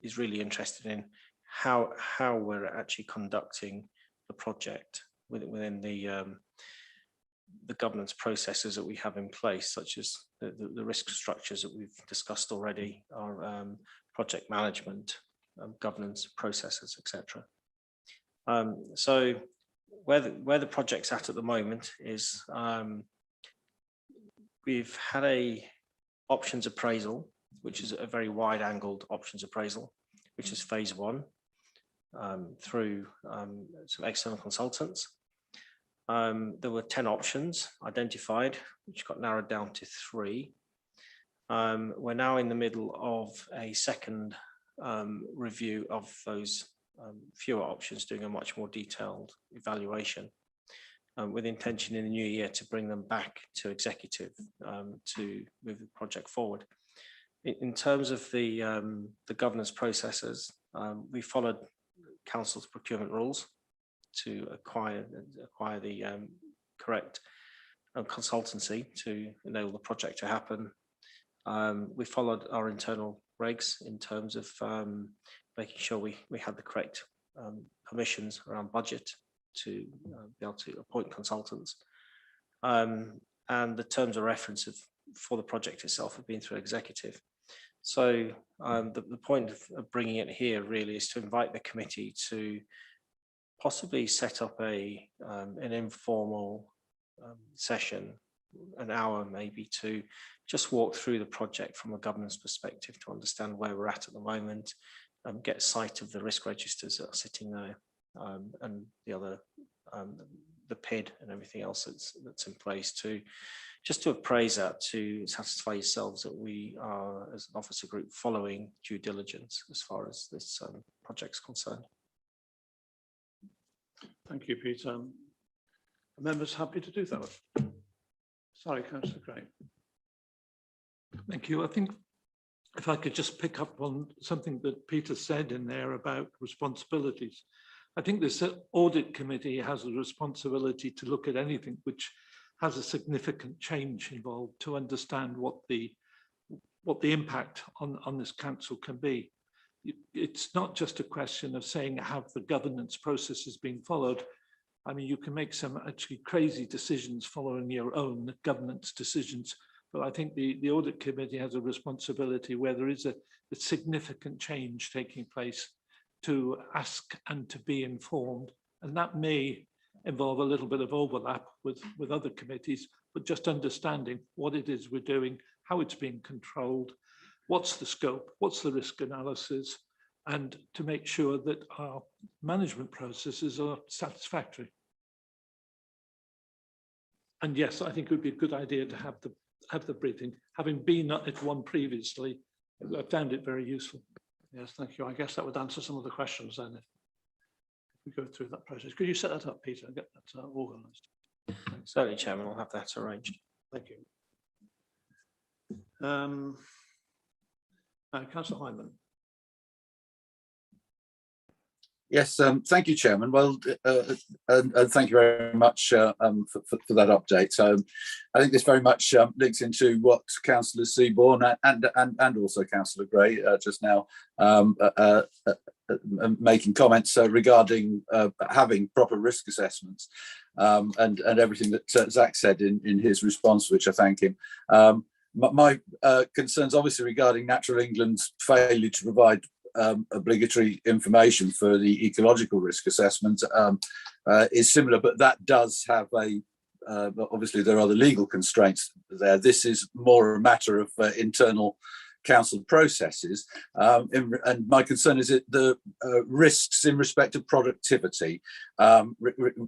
is really interested in how we're actually conducting the project within the governance processes that we have in place, such as the risk structures that we've discussed already, our project management, governance processes, etc. So where the project's at the moment is we've had a options appraisal, which is a very wide-angled options appraisal, which is phase 1 through some external consultants. There were 10 options identified, which got narrowed down to 3. We're now in the middle of a second review of those fewer options, doing a much more detailed evaluation. With intention in the new year to bring them back to executive to move the project forward. In terms of the governance processes, we followed council's procurement rules to acquire the correct consultancy to enable the project to happen. We followed our internal regs in terms of making sure we had the correct permissions around budget to be able to appoint consultants. And the terms of reference for the project itself have been through executive. So the point of bringing it here really is to invite the committee to possibly set up an informal session, an hour maybe, to just walk through the project from a governance perspective to understand where we're at the moment, get sight of the risk registers that are sitting there, and the other, the PID and everything else that's in place, to just to appraise that, to satisfy yourselves that we are, as an officer group, following due diligence as far as this project's concerned. Thank you, Peter. Are members happy to do that? Sorry, Councillor Gray. Thank you. I think if I could just pick up on something that Peter said in there about responsibilities. I think this audit committee has a responsibility to look at anything which has a significant change involved, to understand what the what the impact on this council can be. It's not just a question of saying have the governance processes being followed. I mean, you can make some actually crazy decisions following your own governance decisions, but I think the audit committee has a responsibility where there is a significant change taking place to ask and to be informed, and that may involve a little bit of overlap with other committees, but just understanding what it is we're doing, how it's being controlled, what's the scope, what's the risk analysis, and to make sure that our management processes are satisfactory. And yes, I think it would be a good idea to have the briefing. Having been at one previously, I found it very useful. Yes, thank you. I guess that would answer some of the questions then if we go through that process. Could you set that up, Peter, and get that organised? Certainly, Chairman, I'll have that arranged. Thank you. Councillor Hyman. Yes, thank you, Chairman. Well, and thank you very much for that update. I think this very much links into what Councillor Seaborn and also Councillor Gray just now making comments regarding having proper risk assessments and everything that Zach said in his response, which I thank him. My concerns obviously regarding Natural England's failure to provide obligatory information for the ecological risk assessment is similar, but that does have obviously there are the legal constraints there. This is more a matter of internal council processes, and my concern is that the risks in respect of productivity,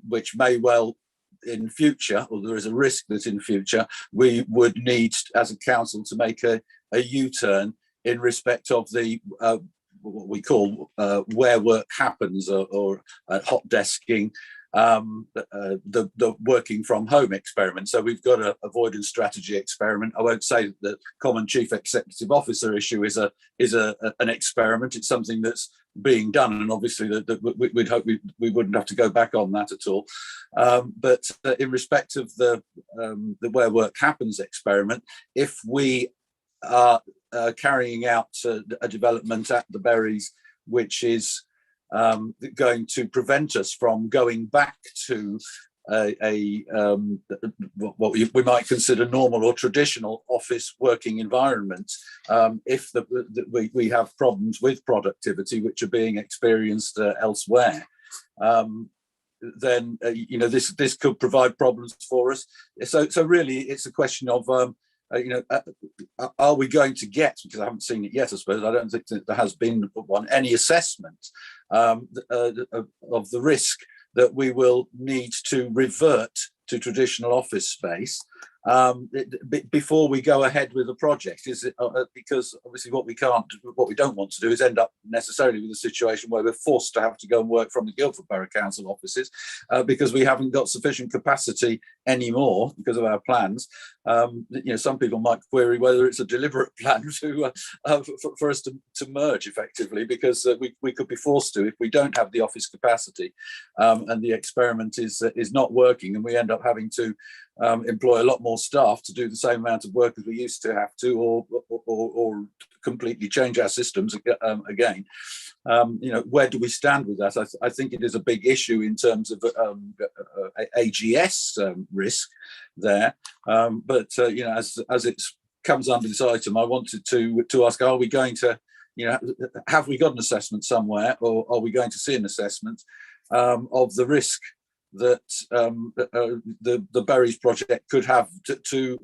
which may well in future, or there is a risk that in future we would need as a council to make a U-turn in respect of the what we call where work happens or hot desking, the working from home experiment. So we've got an avoidance strategy experiment. I won't say that the common chief executive officer issue is an experiment. It's something that's being done, and obviously we'd hope we wouldn't have to go back on that at all. But in respect of the where work happens experiment, if we are carrying out a development at the Berries, which is going to prevent us from going back to what we might consider normal or traditional office working environment, if we have problems with productivity which are being experienced elsewhere, then this could provide problems for us. So really, it's a question of are we going to get, because I haven't seen it yet, I suppose, I don't think that there has been one, any assessment of the risk that we will need to revert to traditional office space before we go ahead with the project? Is it because obviously what we don't want to do is end up necessarily with a situation where we're forced to have to go and work from the Guildford Borough Council offices because we haven't got sufficient capacity anymore because of our plans. Some people might query whether it's a deliberate plan for us to merge effectively, because we could be forced to if we don't have the office capacity and the experiment is not working, and we end up having to employ a lot more staff to do the same amount of work as we used to have to, or completely change our systems again. Where do we stand with that? I think it is a big issue in terms of AGS risk there. But as it comes under this item, I wanted to ask: are we going to, have we got an assessment somewhere, or are we going to see an assessment of the risk that the Berries project could have to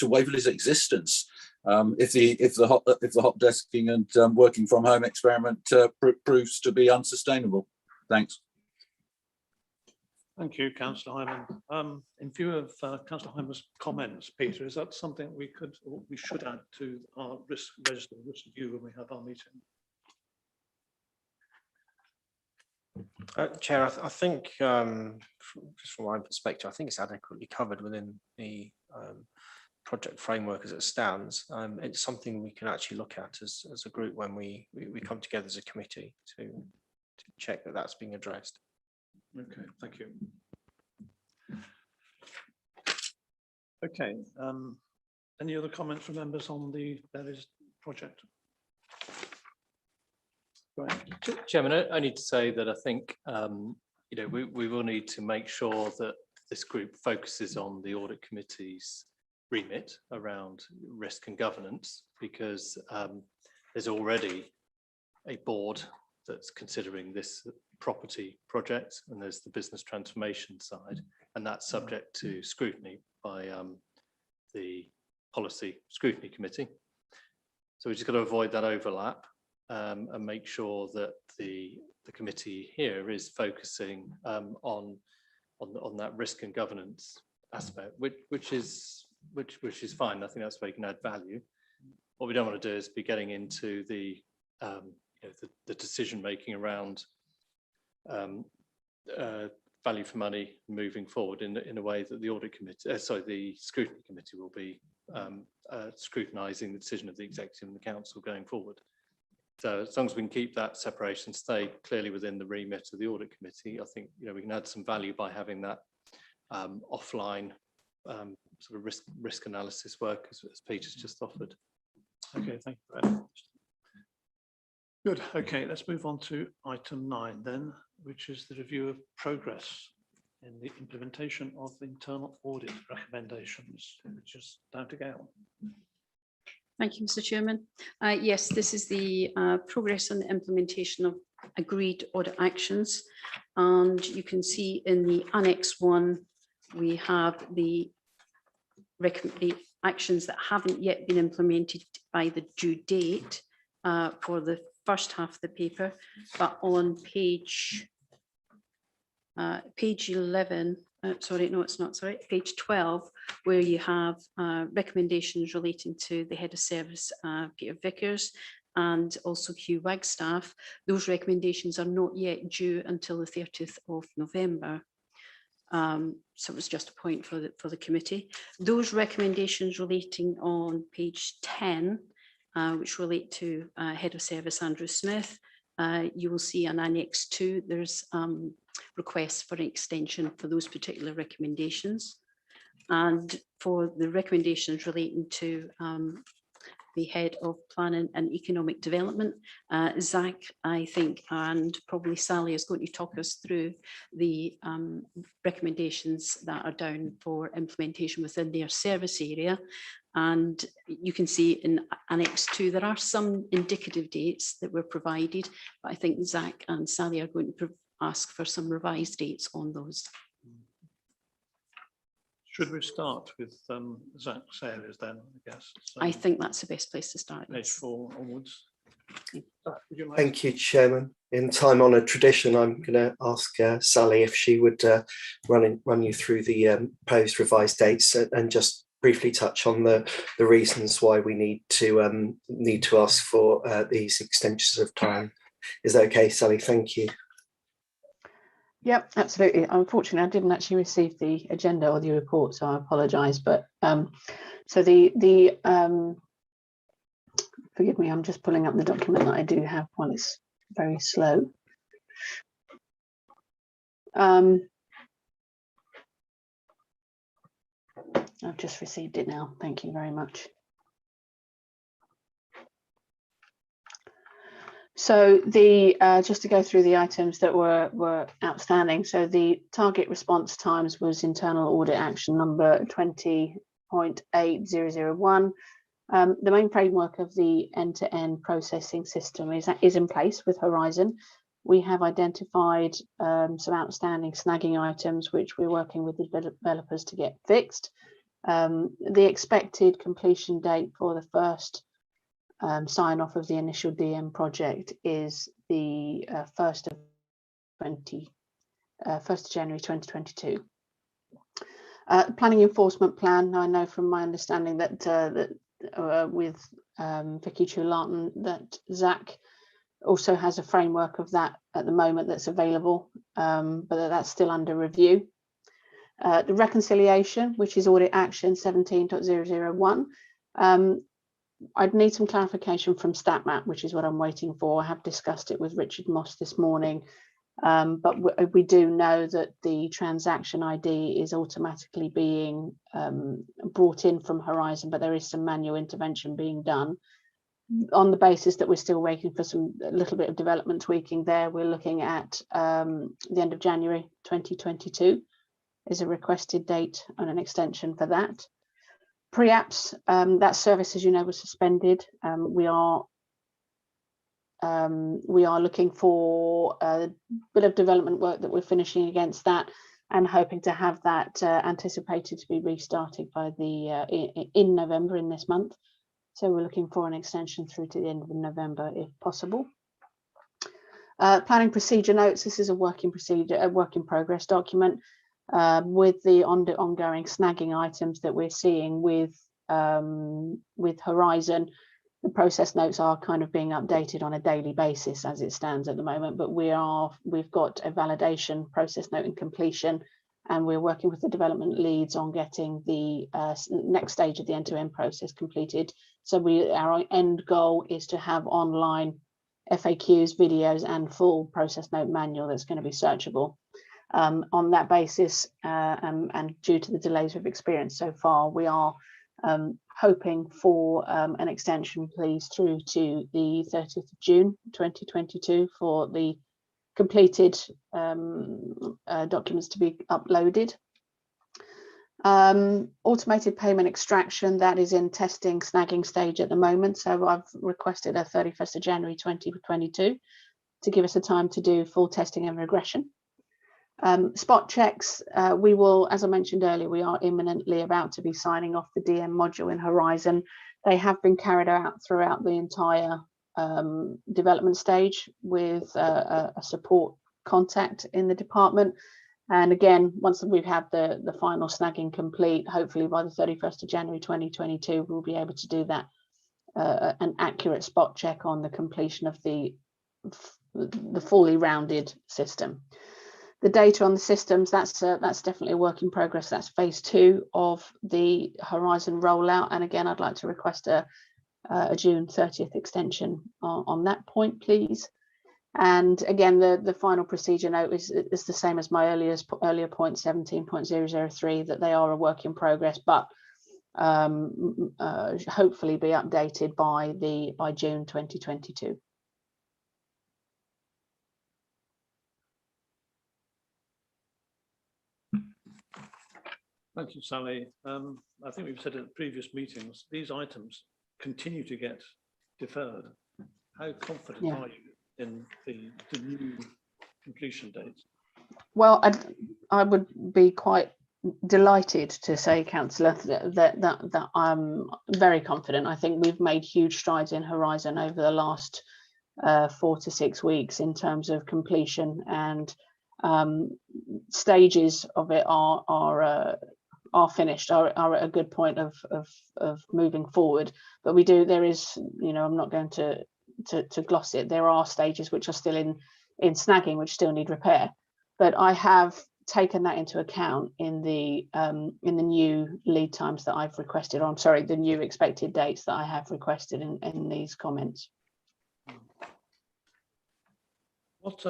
Waverley's existence if the hot desking and working from home experiment proves to be unsustainable? Thanks. Thank you, Councillor Hyman. In view of Councillor Hyman's comments, Peter, is that something we should add to our risk register, risk review when we have our meeting? Chair, I think just from my perspective, I think it's adequately covered within the project framework as it stands. It's something we can actually look at as a group when we come together as a committee to check that that's being addressed. Okay, thank you. Okay, Any other comments from members on the various project? Right. Chairman, I need to say that I think we will need to make sure that this group focuses on the audit committee's remit around risk and governance, because there's already a board that's considering this property project, and there's the business transformation side, and that's subject to scrutiny by the policy scrutiny committee. So we just got to avoid that overlap and make sure that the committee here is focusing on that risk and governance aspect, which is fine. I think that's where you can add value. What we don't want to do is be getting into the decision making around value for money moving forward in a way that the audit committee, the scrutiny committee will be scrutinising the decision of the executive and the council going forward. So as long as we can keep that separation, stay clearly within the remit of the audit committee, I think we can add some value by having that offline sort of risk analysis work as Peter's just offered. Okay, thank you very much. Good. Okay, let's move on to item 9 then, which is the review of progress in the implementation of the internal audit recommendations, which is down to Gail. Thank you, Mr. Chairman. Yes, this is the progress on the implementation of agreed audit actions. And you can see in the Annex 1, we have the actions that haven't yet been implemented by the due date for the first half of the paper. But on page 11, sorry, no, it's not, sorry, page 12, where you have recommendations relating to the head of service, Peter Vickers, and also Hugh Wagstaff. Those recommendations are not yet due until the 30th of November. So it was just a point for the committee. Those recommendations relating on page 10, which relate to head of service Andrew Smith, you will see on Annex 2, there's requests for an extension for those particular recommendations. And for the recommendations relating to the head of planning and economic development, Zach, I think, and probably Sally is going to talk us through the recommendations that are down for implementation within their service area. And you can see in Annex 2, there are some indicative dates that were provided, but I think Zach and Sally are going to ask for some revised dates on those. Should we start with Zach's areas then, I guess? So I think that's the best place to start. page 4 onwards. Thank you, Chairman. In time-honoured tradition, I'm going to ask Sally if she would run you through the proposed revised dates and just briefly touch on the reasons why we need to ask for these extensions of time. Is that okay, Sally? Thank you. Yep, absolutely. Unfortunately, I didn't actually receive the agenda or the report, so I apologise. But so the forgive me, I'm just pulling up the document that I do have while it's very slow. I've just received it now. Thank you very much. So the just to go through the items that were outstanding. So the target response times was internal audit action number 20.8001. The main framework of the end-to-end processing system is in place with Horizon. We have identified some outstanding snagging items which we're working with the developers to get fixed. The expected completion date for the first sign off of the initial DM project is the 1st of January 2022. Planning enforcement plan. Now I know from my understanding that with Vicky Chularton that Zach also has a framework of that at the moment that's available, but that's still under review. The reconciliation, which is audit action 17.001. I'd need some clarification from StatMap, which is what I'm waiting for. I have discussed it with Richard Moss this morning. But we do know that the transaction ID is automatically being brought in from Horizon, but there is some manual intervention being done. On the basis that we're still waiting for a little bit of development tweaking there, we're looking at the end of January 2022 is a requested date and an extension for that. Pre-apps, that service, as you know, was suspended. We are looking for a bit of development work that we're finishing against that, and hoping to have that anticipated to be restarted by in November, in this month. So we're looking for an extension through to the end of November if possible. Planning procedure notes. This is a work in progress document with the ongoing snagging items that we're seeing with Horizon. The process notes are kind of being updated on a daily basis as it stands at the moment, but we've got a validation process note in completion, and we're working with the development leads on getting the next stage of the end-to-end process completed. So our end goal is to have online FAQs, videos, and full process note manual that's going to be searchable. On that basis, and due to the delays we've experienced so far, we are hoping for an extension, please, through to the 30th of June 2022 for the completed documents to be uploaded. Automated payment extraction, that is in testing snagging stage at the moment. So I've requested a 31st of January 2022 to give us a time to do full testing and regression. Spot checks, we will, as I mentioned earlier, we are imminently about to be signing off the DM module in Horizon. They have been carried out throughout the entire development stage with a support contact in the department. And again, once we've had the final snagging complete, hopefully by the 31st of January 2022, we'll be able to do that, an accurate spot check on the completion of the fully rounded system. The data on the systems, that's definitely a work in progress. That's phase 2 of the Horizon rollout. And again, I'd like to request a June 30th extension on that point, please. And again, the final procedure note is the same as my earlier point, 17.003, that they are a work in progress, but hopefully be updated by June 2022. Thank you, Sally. I think we've said in previous meetings, these items continue to get deferred. How confident are you in the new completion dates? Well, I would be quite delighted to say, Councillor, that I'm very confident. I think we've made huge strides in Horizon over the last 4 to 6 weeks in terms of completion, and stages of it are finished, are at a good point of moving forward. But there is, I'm not going to gloss it. There are stages which are still in snagging, which still need repair. But I have taken that into account in the new lead times that I've requested. I'm sorry, the new expected dates that I have requested in these comments. What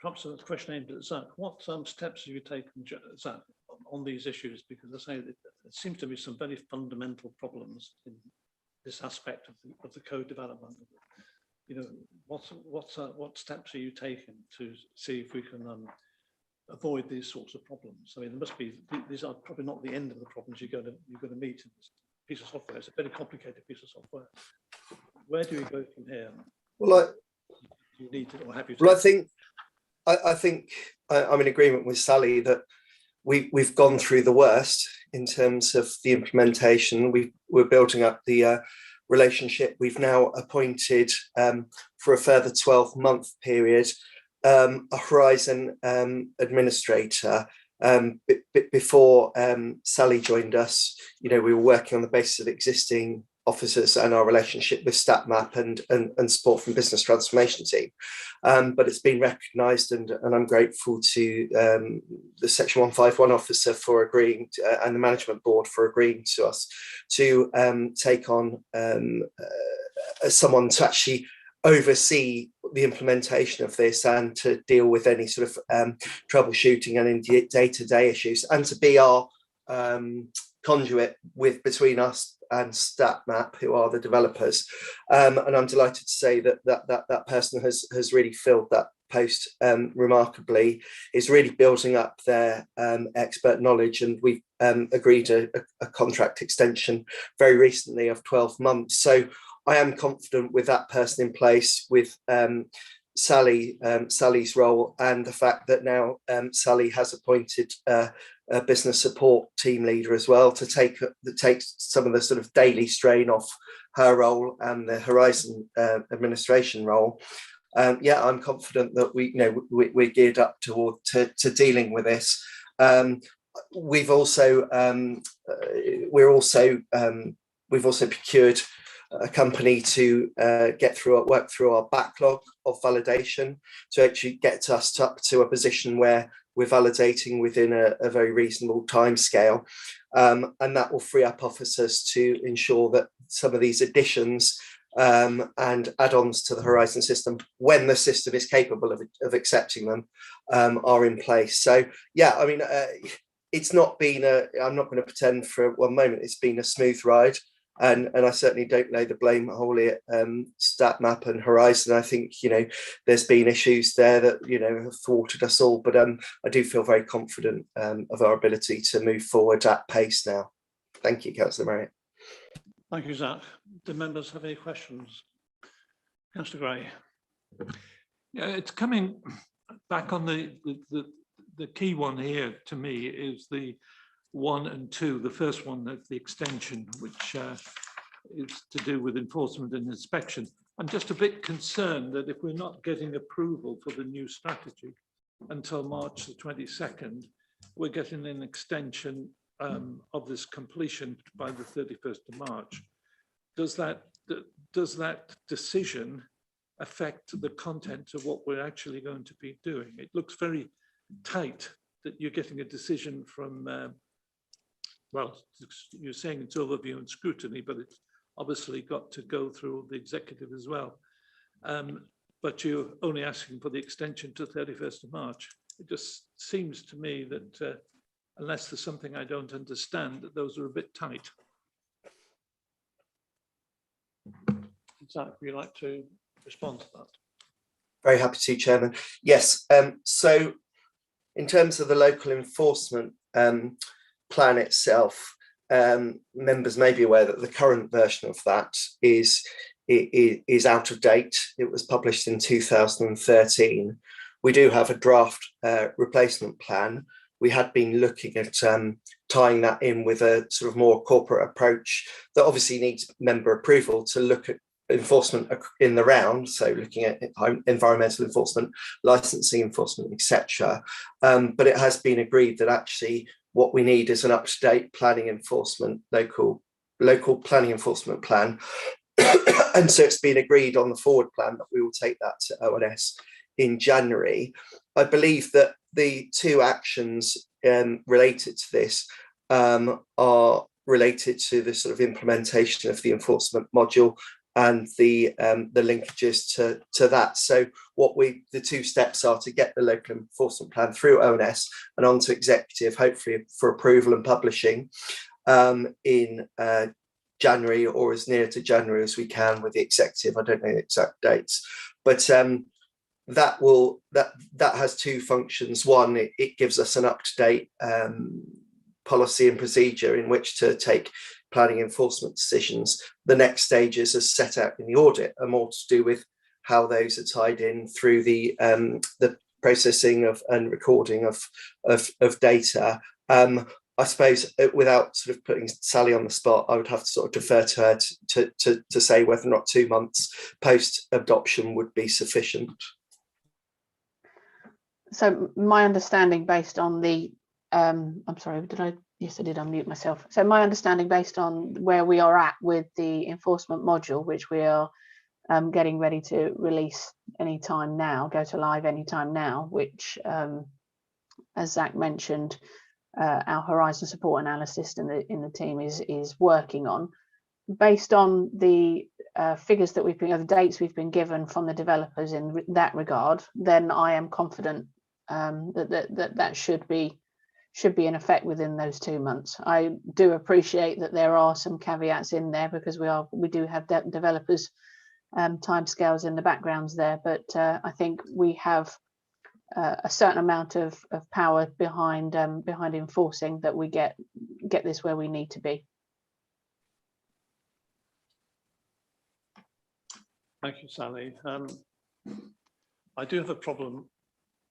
perhaps a question aimed at Zach. What steps have you taken, Zach, on these issues? Because I say that there seems to be some very fundamental problems in this aspect of the code development. What steps are you taking to see if we can avoid these sorts of problems? I mean, there must be, these are probably not the end of the problems you're going to meet in this piece of software. It's a very complicated piece of software. Where do we go from here? Well, you need to, or have you? Well, I think I'm in agreement with Sally that we've gone through the worst in terms of the implementation. We're building up the relationship. We've now appointed for a further 12-month period a Horizon administrator. Before Sally joined us, we were working on the basis of existing officers and our relationship with StatMap and support from business transformation team. But it's been recognised, and I'm grateful to the Section 151 officer for agreeing and the management board for agreeing to us to take on someone to actually oversee the implementation of this and to deal with any sort of troubleshooting and day-to-day issues, and to be our conduit between us and StatMap, who are the developers. And I'm delighted to say that person has really filled that post remarkably, is really building up their expert knowledge, and we've agreed a contract extension very recently of 12 months. So I am confident with that person in place, with Sally's role, and the fact that now Sally has appointed a business support team leader as well to take some of the sort of daily strain off her role and the Horizon administration role. Yeah, I'm confident that we're geared up to dealing with this. We've also procured a company to work through our backlog of validation to actually get us up to a position where we're validating within a very reasonable time scale, and that will free up officers to ensure that some of these additions and add-ons to the Horizon system, when the system is capable of accepting them, are in place. So yeah, I mean, it's not been I'm not going to pretend for one moment it's been a smooth ride. And I certainly don't lay the blame wholly at StatMap and Horizon. I think, there's been issues there that, have thwarted us all. But I do feel very confident of our ability to move forward at pace now. Thank you, Councillor Marriott. Thank you, Zach. Do members have any questions? Councillor Gray. Yeah, it's coming back on the key one here to me is the 1 and 2. The first one, the extension, which is to do with enforcement and inspection. I'm just a bit concerned that if we're not getting approval for the new strategy until March the 22nd, we're getting an extension of this completion by the 31st of March. Does that decision affect the content of what we're actually going to be doing? It looks very tight that you're getting a decision from well, you're saying it's overview and scrutiny, but it's obviously got to go through the executive as well. But you're only asking for the extension to 31st of March. It just seems to me that unless there's something I don't understand, that those are a bit tight. Zach, would you like to respond to that? Very happy to, Chairman. Yes, so in terms of the local enforcement plan itself, members may be aware that the current version of that is out of date. It was published in 2013. We do have a draft replacement plan. We had been looking at tying that in with a sort of more corporate approach that obviously needs member approval to look at enforcement in the round, so looking at environmental enforcement, licensing enforcement, etc. But it has been agreed that actually what we need is an up-to-date planning enforcement, local planning enforcement plan. And so it's been agreed on the forward plan that we will take that to ONS in January. I believe that the two actions related to this are related to the sort of implementation of the enforcement module and the linkages to that. So the two steps are to get the local enforcement plan through ONS and onto executive, hopefully for approval and publishing in January, or as near to January as we can with the executive. I don't know the exact dates, but that has two functions. One, it gives us an up-to-date policy and procedure in which to take planning enforcement decisions. The next stages, as set out in the audit, are more to do with how those are tied in through the processing of and recording of data. I suppose without sort of putting Sally on the spot, I would have to sort of defer to her to say whether or not 2 months post adoption would be sufficient. So my understanding based on the I'm sorry, yes, I did unmute myself. So my understanding based on where we are at with the enforcement module, which we are getting ready to release anytime now, go to live anytime now, which as Zach mentioned, our Horizon support analyst in the team is working on. based on the figures that we've been, the dates we've been given from the developers in that regard, then I am confident that should be in effect within those 2 months. I do appreciate that there are some caveats in there because we do have developers timescales in the backgrounds there, but I think we have a certain amount of power behind enforcing that we get this where we need to be. Thank you, Sally. I do have a problem,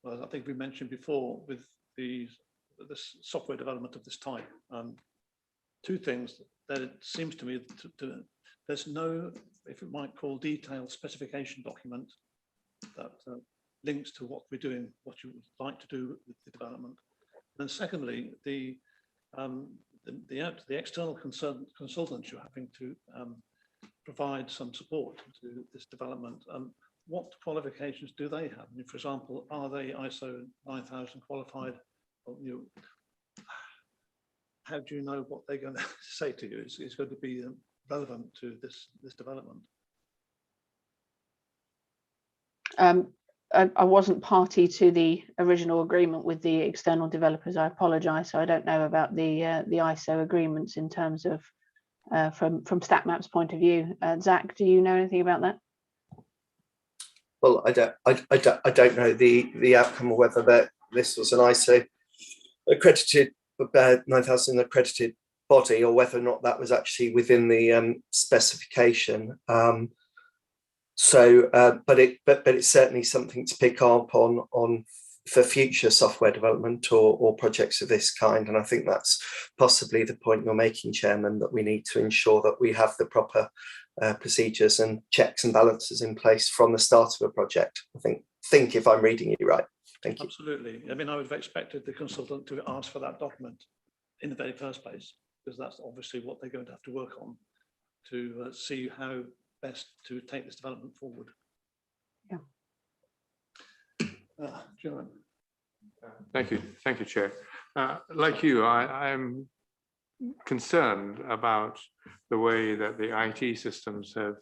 well, I think we mentioned before, with this software development of this type. Two things that it seems to me there's no, if it might call, detailed specification document that links to what we're doing, what you would like to do with the development. And then secondly, the external consultants you're having to provide some support to this development. What qualifications do they have? I mean, for example, are they ISO 9000 qualified? Or, how do you know what they're going to say to you? It's going to be relevant to this development. I wasn't party to the original agreement with the external developers. I apologise. So I don't know about the ISO agreements in terms of from StatMap's point of view. Zach, do you know anything about that? Well, I don't know the outcome of whether this was an ISO accredited 9000 accredited body or whether or not that was actually within the specification. But it's certainly something to pick up on for future software development or projects of this kind. And I think that's possibly the point you're making, Chairman, that we need to ensure that we have the proper procedures and checks and balances in place from the start of a project. I think if I'm reading you right. Thank you. Absolutely. I mean, I would have expected the consultant to ask for that document in the very first place, because that's obviously what they're going to have to work on to see how best to take this development forward. Yeah. John. Thank you, Chair. Like you, I am concerned about the way that the IT systems have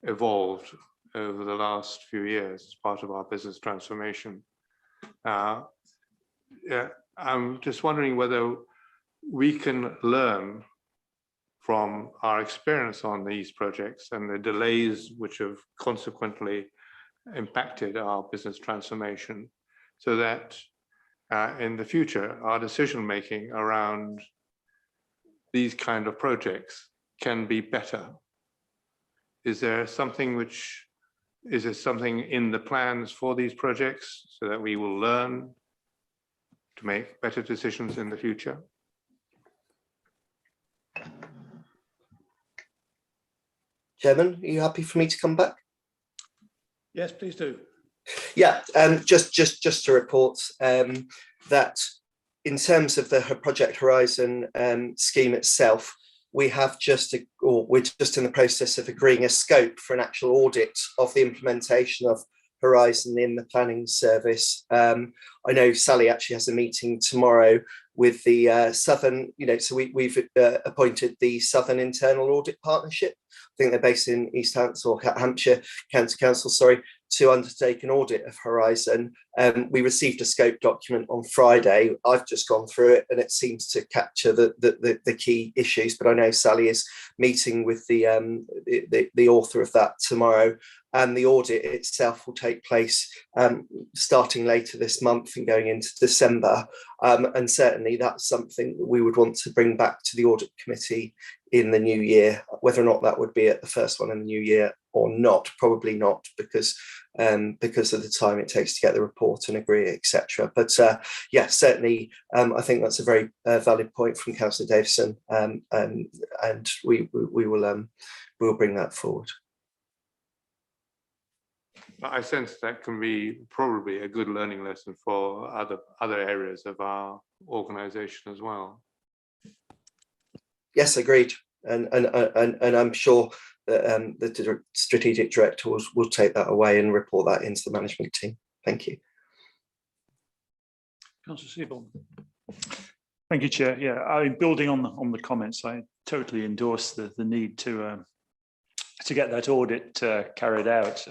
evolved over the last few years as part of our business transformation. I'm just wondering whether we can learn from our experience on these projects and the delays which have consequently impacted our business transformation, so that in the future, our decision-making around these kind of projects can be better. Is there something in the plans for these projects so that we will learn to make better decisions in the future? Chairman, are you happy for me to come back? Yes, please do. Yeah, just to report that in terms of the Project Horizon scheme itself, we're just in the process of agreeing a scope for an actual audit of the implementation of Horizon in the planning service. I know Sally actually has a meeting tomorrow with the Southern, so we've appointed the Southern Internal Audit Partnership. I think they're based in East Hampshire County Council, sorry, to undertake an audit of Horizon. We received a scope document on Friday. I've just gone through it and it seems to capture the key issues, but I know Sally is meeting with the author of that tomorrow, and the audit itself will take place starting later this month and going into December. And certainly that's something that we would want to bring back to the audit committee in the new year. Whether or not that would be at the first one in the new year or not, probably not, because of the time it takes to get the report and agree, etc. But yeah, certainly I think that's a very valid point from Councillor Davison, and we will bring that forward. I sense that can be probably a good learning lesson for other areas of our organisation as well. Yes, agreed, and I'm sure that the strategic director will take that away and report that into the management team. Thank you. Councillor Seaborn. Thank you, Chair. Yeah, building on the comments, I totally endorse the need to get that audit carried out.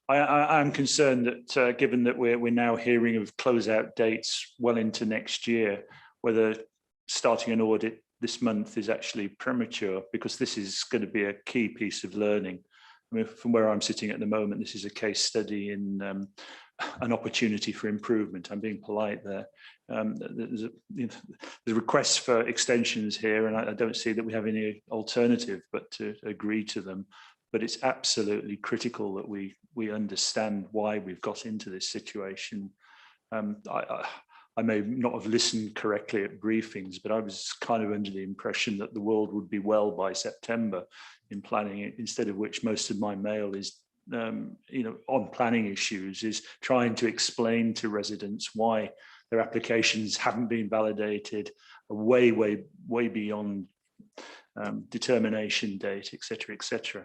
I'm concerned that given that we're now hearing of closeout dates well into next year, whether starting an audit this month is actually premature, because this is going to be a key piece of learning. I mean, from where I'm sitting at the moment, this is a case study in an opportunity for improvement. I'm being polite there. There's requests for extensions here, and I don't see that we have any alternative but to agree to them. But it's absolutely critical that we understand why we've got into this situation. I may not have listened correctly at briefings, but I was kind of under the impression that the world would be well by September in planning it, instead of which most of my mail is, on planning issues, is trying to explain to residents why their applications haven't been validated, way beyond determination date, etc., etc.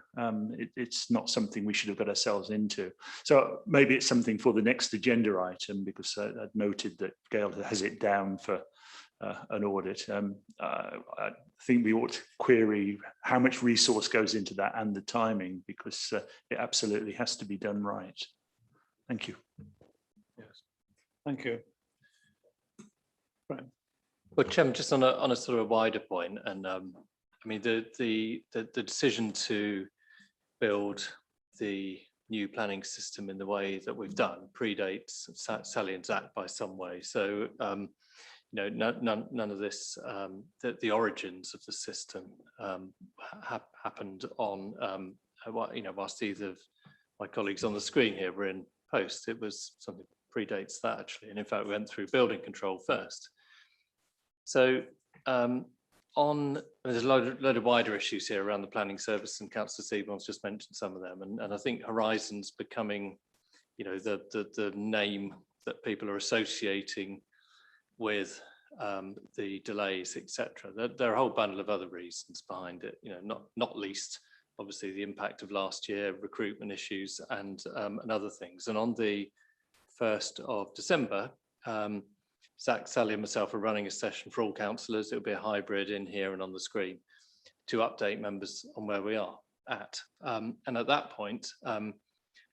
It's not something we should have got ourselves into. So maybe it's something for the next agenda item, because I'd noted that Gail has it down for an audit. I think we ought to query how much resource goes into that and the timing, because it absolutely has to be done right. Thank you. Yes, thank you. Right. Well, Chairman, just on a sort of a wider point, and I mean, the decision to build the new planning system in the way that we've done predates Sally and Zach by some way. So, none of this, the origins of the system happened on, whilst either of my colleagues on the screen here were in post. It was something that predates that, actually. And in fact, we went through building control first. So, there's a load of wider issues here around the planning service, and Councillor Seaborn's just mentioned some of them, and I think Horizon's becoming, the name that people are associating with the delays, etc. There are a whole bundle of other reasons behind it, not least obviously the impact of last year, recruitment issues, and other things. And on the 1st of December, Zach, Sally and myself are running a session for all councillors. It'll be a hybrid in here and on the screen to update members on where we are at. And at that point,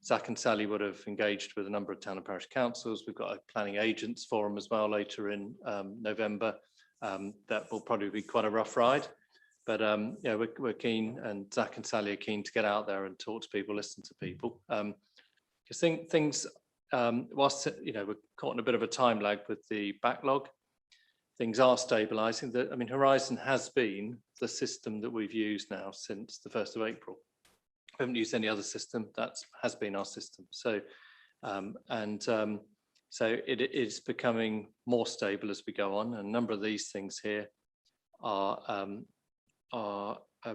Zach and Sally would have engaged with a number of town and parish councils. We've got a planning agents forum as well later in November. That will probably be quite a rough ride. But we're keen, and Zach and Sally are keen to get out there and talk to people, listen to people. Because things, whilst we're caught in a bit of a time lag with the backlog, things are stabilising. I mean, Horizon has been the system that we've used now since the 1st of April. We haven't used any other system. That has been our system. So, so it is becoming more stable as we go on. And a number of these things here are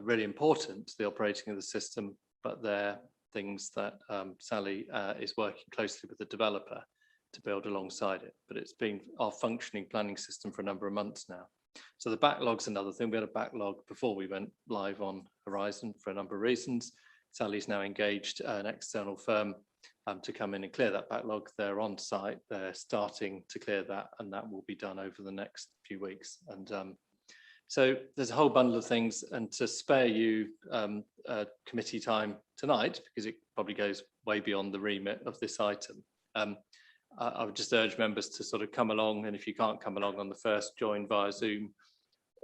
really important to the operating of the system, but they're things that Sally is working closely with the developer to build alongside it. But it's been our functioning planning system for a number of months now. So the backlog's another thing. We had a backlog before we went live on Horizon for a number of reasons. Sally's now engaged an external firm to come in and clear that backlog. They're on site, they're starting to clear that, and that will be done over the next few weeks. And so there's a whole bundle of things, and to spare you committee time tonight, because it probably goes way beyond the remit of this item, I would just urge members to sort of come along, and if you can't come along on the first, join via Zoom,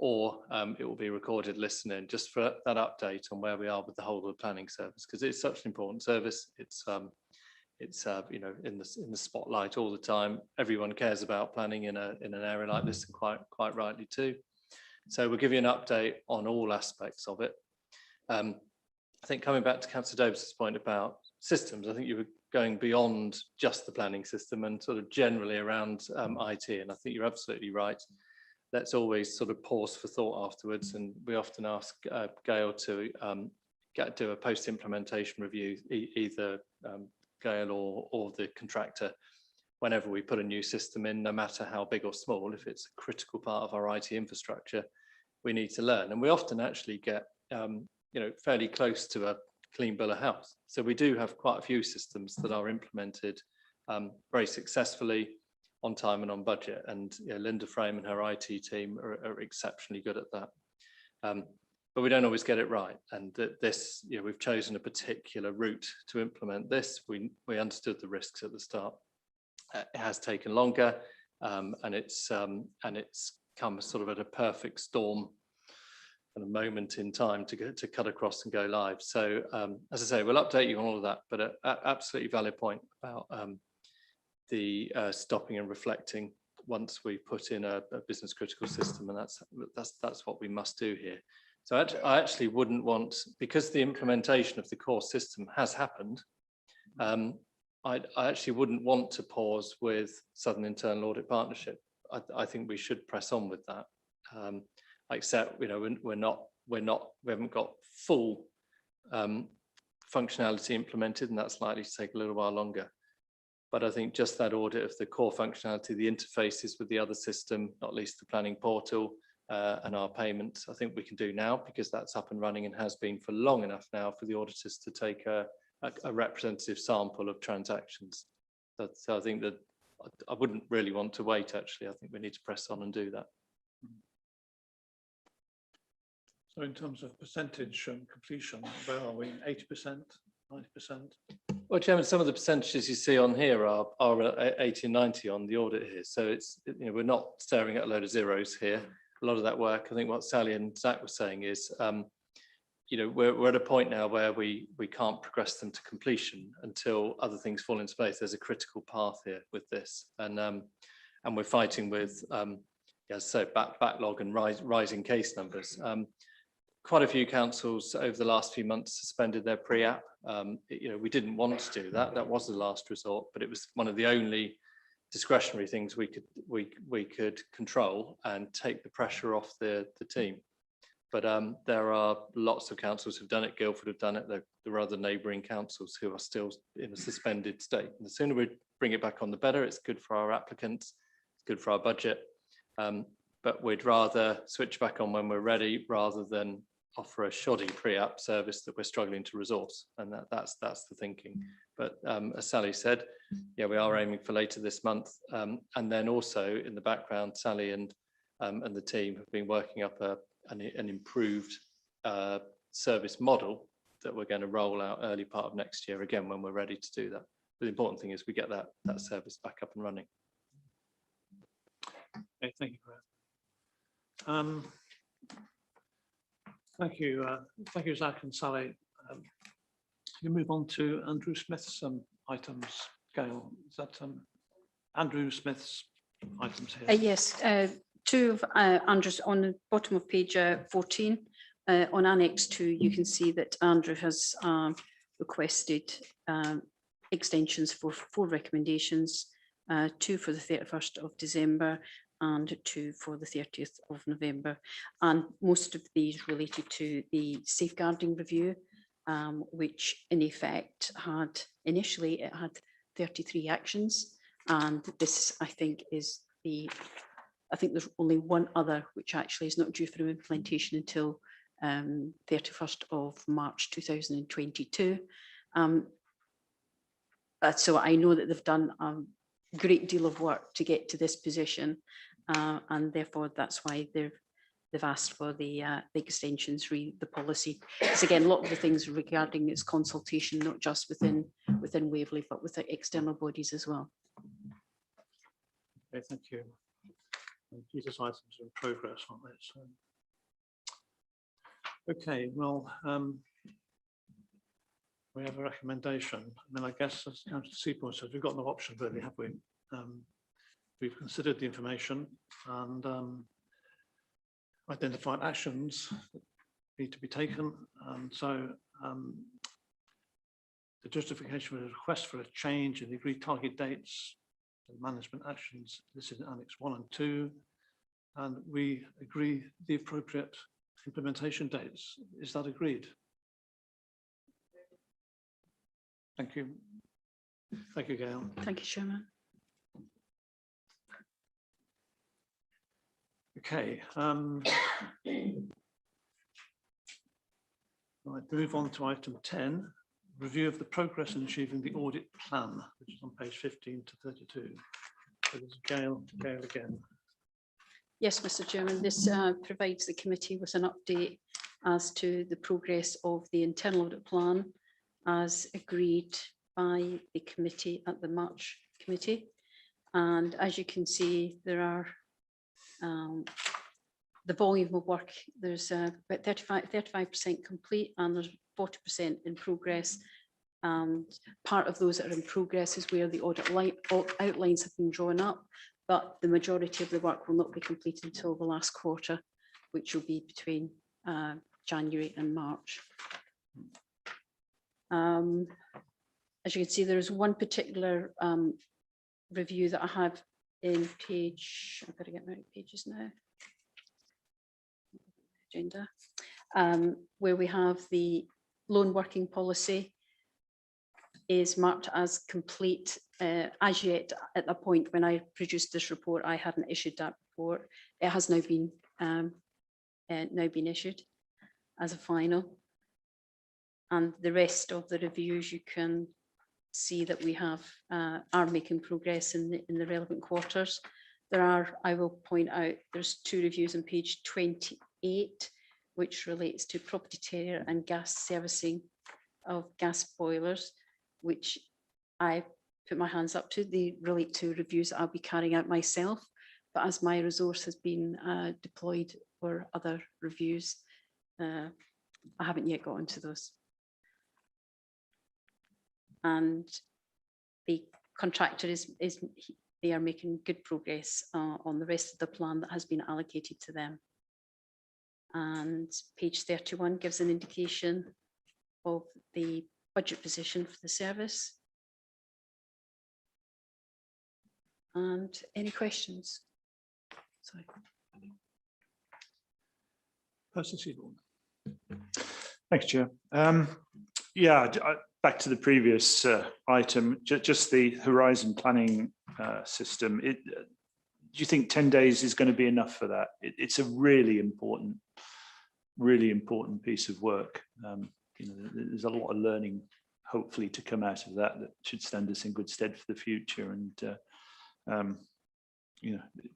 or it will be recorded listening, just for that update on where we are with the whole of the planning service, because it's such an important service. It's in the spotlight all the time. Everyone cares about planning in an area like this, and quite rightly too. So we'll give you an update on all aspects of it. I think coming back to Councillor Davis's point about systems, I think you were going beyond just the planning system and sort of generally around IT, and I think you're absolutely right. Let's always sort of pause for thought afterwards, and we often ask Gail to do a post-implementation review, either Gail or the contractor, whenever we put a new system in, no matter how big or small. If it's a critical part of our IT infrastructure, we need to learn, and we often actually get fairly close to a clean bill of health. So we do have quite a few systems that are implemented very successfully, on time and on budget, and Linda Frame and her IT team are exceptionally good at that. but we don't always get it right. And that this, you know, we've chosen a particular route to implement this. We understood the risks at the start. It has taken longer, and it's come sort of at a perfect storm and a moment in time to cut across and go live. So as I say, we'll update you on all of that, but an absolutely valid point about the stopping and reflecting once we put in a business critical system, and that's what we must do here. So I actually wouldn't want, because the implementation of the core system has happened, I actually wouldn't want to pause with Southern Internal Audit Partnership. I think we should press on with that. Except, you know, we haven't got full functionality implemented, and that's likely to take a little while longer. But I think just that audit of the core functionality, the interfaces with the other system, not least the planning portal and our payments, I think we can do now, because that's up and running and has been for long enough now for the auditors to take a representative sample of transactions. So I think that I wouldn't really want to wait, actually. I think we need to press on and do that. So in terms of percentage completion, where are we? 80%, 90%? Well, Chairman, some of the percentages you see on here are 80 and 90 on the audit here. So it's, you know, we're not staring at a load of zeros here. A lot of that work, I think what Sally and Zach were saying is, you know, we're at a point now where we can't progress them to completion until other things fall into place. There's a critical path here with this, and we're fighting with, as I say, backlog and rising case numbers. Quite a few councils over the last few months suspended their pre-app. You know, we didn't want to do that. That was the last resort, but it was one of the only discretionary things we could control and take the pressure off the team. But there are lots of councils who've done it. Guildford have done it. There are other neighbouring councils who are still in a suspended state. And the sooner we bring it back on, the better. It's good for our applicants. It's good for our budget. But we'd rather switch back on when we're ready rather than offer a shoddy pre-app service that we're struggling to resource. And that's the thinking. But as Sally said, yeah, we are aiming for later this month. And then also in the background, Sally and the team have been working up an improved service model that we're going to roll out early part of next year, again, when we're ready to do that. But the important thing is we get that service back up and running. Okay, thank you, Graham. Thank you, Zach and Sally. You move on to Andrew Smith's items. Gail, is that Andrew Smith's items here? Yes, two of Andrew's on the bottom of page 14. On Annex 2, you can see that Andrew has requested extensions for 4 recommendations, 2 for the 31st of December and 2 for the 30th of November. And most of these related to the safeguarding review, which in effect had, initially it had 33 actions. And this, I think, is I think there's only one other, which actually is not due for implementation until 31st of March 2022. So I know that they've done a great deal of work to get to this position, and therefore that's why they've asked for the extensions, the policy. It's again, a lot of the things regarding its consultation, not just within Waverley, but with the external bodies as well. Okay, thank you. And these items are in progress, aren't they? So, okay, well, we have a recommendation. I mean, I guess as Councillor Seaporn said, we've got no option really, have we? We've considered the information and identified actions that need to be taken. And so the justification for the request for a change in the agreed target dates and management actions listed in Annex 1 and 2. And we agree the appropriate implementation dates. Is that agreed? Thank you. Thank you, Gail. Thank you, Chairman. Okay. Right, move on to item 10, review of the progress in achieving the audit plan, which is on page 15 to 32. So this is Gail again. Yes, Mr. Chairman, this provides the committee with an update as to the progress of the internal audit plan as agreed by the committee at the March committee. And as you can see, there are the volume of work, there's about 35% complete and there's 40% in progress. And part of those that are in progress is where the audit outlines have been drawn up, but the majority of the work will not be completed until the last quarter, which will be between January and March. As you can see, there is one particular review that I have in page, I've got to get my pages now, agenda, where we have the loan working policy is marked as complete. As yet, at the point when I produced this report, I hadn't issued that report. It has now been issued as a final. And the rest of the reviews, you can see that we have are making progress in the relevant quarters. There are, I will point out, there's 2 reviews on page 28, which relates to property tenure and gas servicing of gas boilers, which I put my hands up to. They relate to reviews that I'll be carrying out myself, but as my resource has been deployed for other reviews, I haven't yet got into those. And the contractor they are making good progress on the rest of the plan that has been allocated to them. And page 31 gives an indication of the budget position for the service. And any questions? Sorry. Thanks, Chair. Yeah, back to the previous item, just the horizon planning system. Do you think 10 days is going to be enough for that? It's a really important piece of work. You know, there's a lot of learning, hopefully, to come out of that should stand us in good stead for the future. And you know, the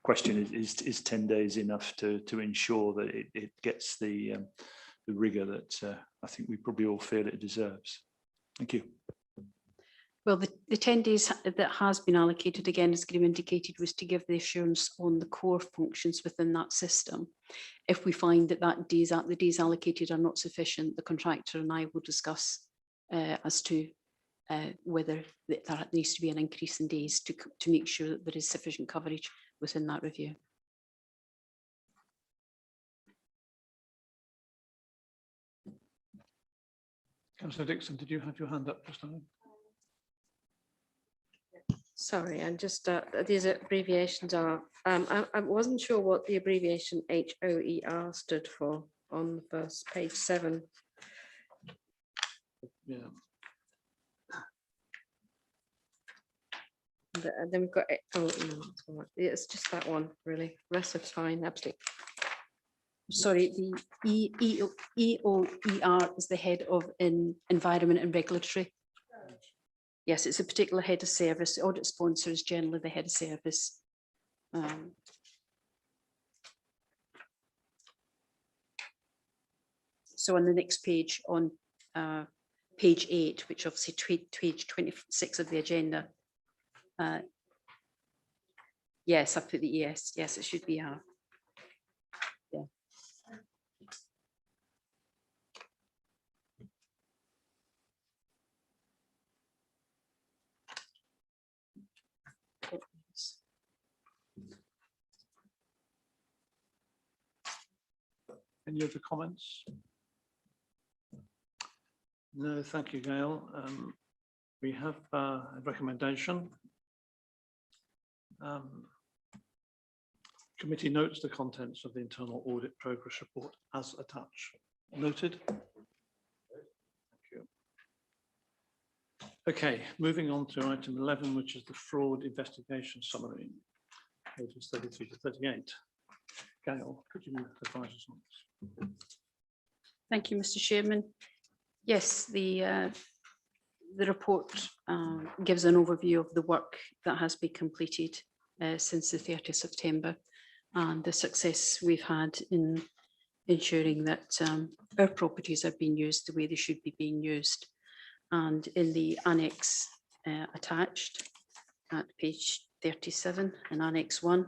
question is 10 days enough to ensure that it gets the rigor that I think we probably all feel it deserves. Thank you. Well, the 10 days that has been allocated, again, as Graham indicated, was to give the assurance on the core functions within that system. If we find that the days allocated are not sufficient, the contractor and I will discuss as to whether there needs to be an increase in days to make sure that there is sufficient coverage within that review. Councillor Dixon, did you have your hand up just now? Sorry, and just these abbreviations are, I wasn't sure what the abbreviation HOER stood for on the first page 7. Yeah. And then we've got, oh no, it's just that one really, rest of fine, absolutely. Sorry, the EOER is the head of environment and regulatory. Yes, it's a particular head of service. The audit sponsor is generally the head of service. So on the next page, on page 8, which obviously page 26 of the agenda. Yes, I put the ES. Yes, it should be yeah. Any other comments? No, thank you, Gail. We have a recommendation. Committee notes the contents of the internal audit progress report as attached. Noted. Thank you. Okay, moving on to item 11, which is the fraud investigation summary, pages 33 to 38. Gail, could you advise us on this? Thank you, Mr. Chairman. Yes, the report gives an overview of the work that has been completed since the 30th of September and the success we've had in ensuring that our properties are being used the way they should be being used. And in the annex attached at page 37 in Annex 1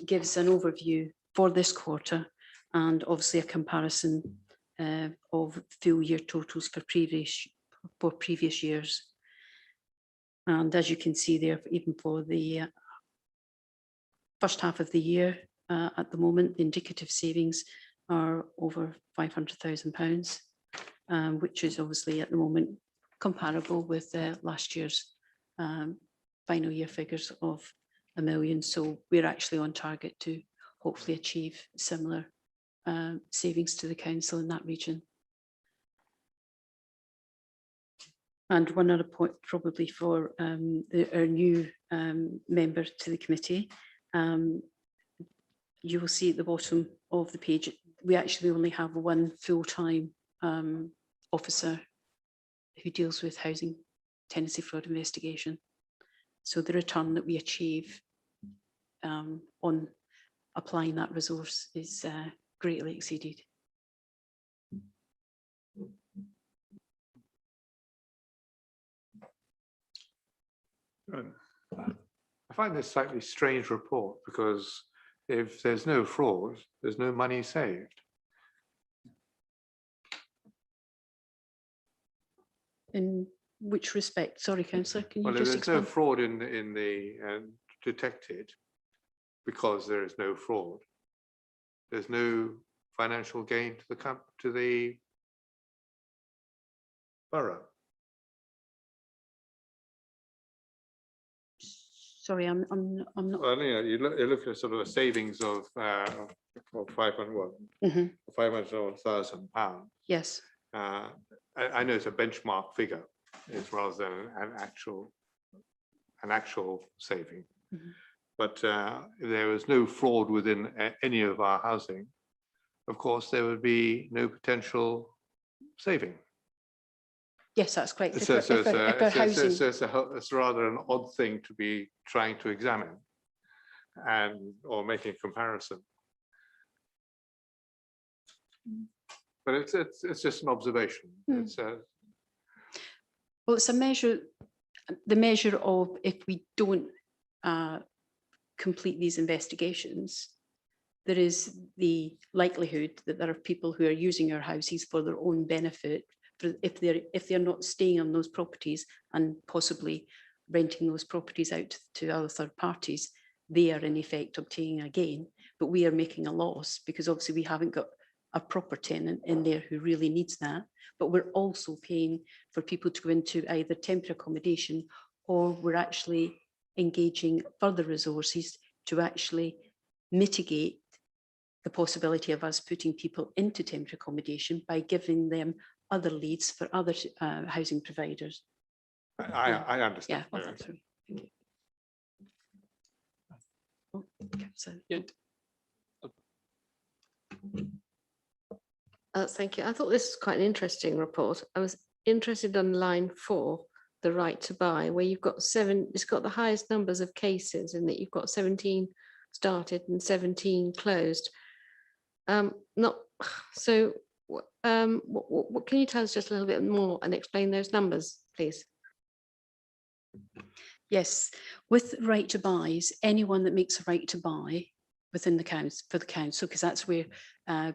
gives an overview for this quarter and obviously a comparison of full year totals for previous years. And as you can see there, even for the first half of the year, at the moment, the indicative savings are over £500,000, which is obviously at the moment comparable with last year's final year figures of £1 million. So we're actually on target to hopefully achieve similar savings to the council in that region. And one other point probably for our new member to the committee, you will see at the bottom of the page, we actually only have one full-time officer who deals with housing tenancy fraud investigation. So the return that we achieve on applying that resource is greatly exceeded. I find this slightly strange report because if there's no fraud, there's no money saved. In which respect? Sorry, Councillor, can you Well, if just there's explain? no fraud in the detected, because there is no fraud, there's no financial gain to the borough. Sorry, I'm not. Well, you look at sort of a savings of 500,000 pounds. Yes. I know it's a benchmark figure, it's rather than an actual saving. Mm-hmm. But if there was no fraud within any of our housing, of course, there would be no potential saving. Yes, that's correct. So it's rather an odd thing to be trying to examine or making a comparison. But it's just an observation. Well, it's a measure, the measure of if we don't complete these investigations, there is the likelihood that there are people who are using our houses for their own benefit, if they're not staying on those properties and possibly renting those properties out to other third parties, they are in effect obtaining a gain, but we are making a loss because obviously we haven't got a proper tenant in there who really needs that, but we're also paying for people to go into either temporary accommodation, or we're actually engaging further resources to actually mitigate the possibility of us putting people into temporary accommodation by giving them other leads for other housing providers. I understand. Yeah, well, sorry. Thank you. Oh, okay, so. Yeah. Thank you. I thought this was quite an interesting report. I was interested on line 4, the right to buy, where you've got it's got the highest numbers of cases in that you've got 17 started and 17 closed. What can you tell us just a little bit more and explain those numbers, please? Yes, with right to buys, anyone that makes a right to buy within the council, for the council, because that's where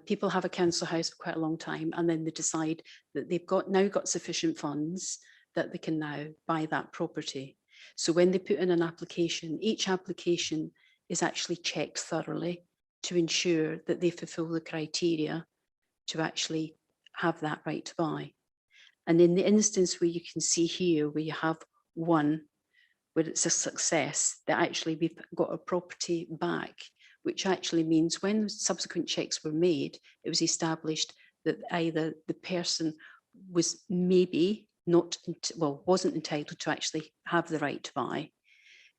people have a council house for quite a long time, and then they decide that they've now got sufficient funds that they can now buy that property. So when they put in an application, each application is actually checked thoroughly to ensure that they fulfill the criteria to actually have that right to buy. And in the instance where you can see here, where you have one, where it's a success, that actually we've got a property back, which actually means when subsequent checks were made, it was established that either the person was maybe not, well, wasn't entitled to actually have the right to buy,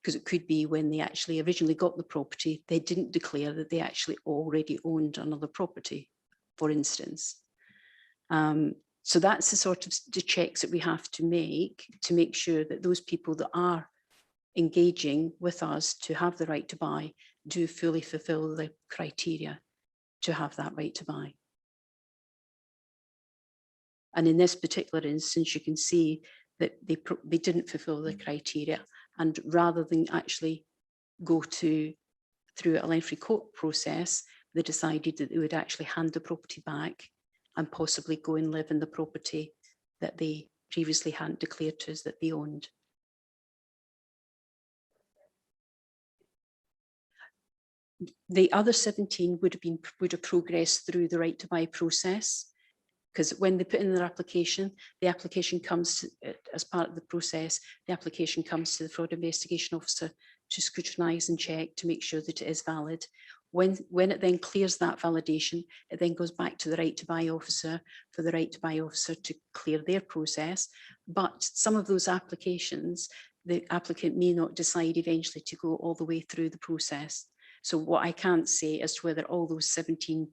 because it could be when they actually originally got the property, they didn't declare that they actually already owned another property, for instance. So that's the sort of the checks that we have to make sure that those people that are engaging with us to have the right to buy do fully fulfill the criteria to have that right to buy. And in this particular instance, you can see that they didn't fulfill the criteria, and rather than actually go through a lengthy court process, they decided that they would actually hand the property back and possibly go and live in the property that they previously hadn't declared to us that they owned. The other 17 would have progressed through the right to buy process, because when they put in their application, the application comes to, as part of the process, the application comes to the fraud investigation officer to scrutinise and check to make sure that it is valid. When it then clears that validation, it then goes back to the right to buy officer for the right to buy officer to clear their process. But some of those applications, the applicant may not decide eventually to go all the way through the process. So what I can't say as to whether all those 17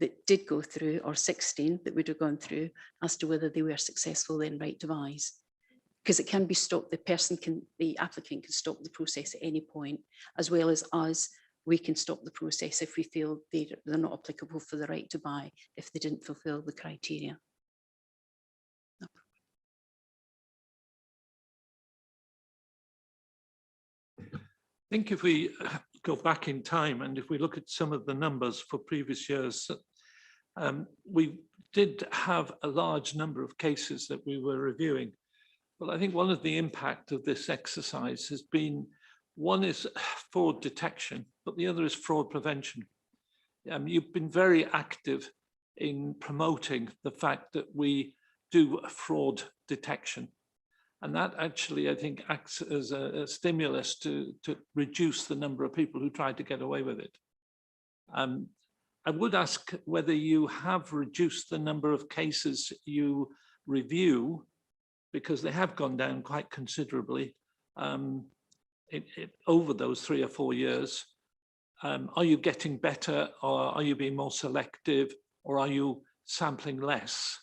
that did go through, or 16 that would have gone through, as to whether they were successful in right to buys. Because it can be stopped, the applicant can stop the process at any point, as well as us, we can stop the process if we feel they're not applicable for the right to buy, if they didn't fulfill the criteria. No. I think if we go back in time and if we look at some of the numbers for previous years, we did have a large number of cases that we were reviewing. But I think one of the impact of this exercise has been, one is fraud detection, but the other is fraud prevention. You've been very active in promoting the fact that we do fraud detection. And that actually, I think, acts as a stimulus to reduce the number of people who try to get away with it. I would ask whether you have reduced the number of cases you review, because they have gone down quite considerably over those 3 or 4 years. Are you getting better, or are you being more selective, or are you sampling less?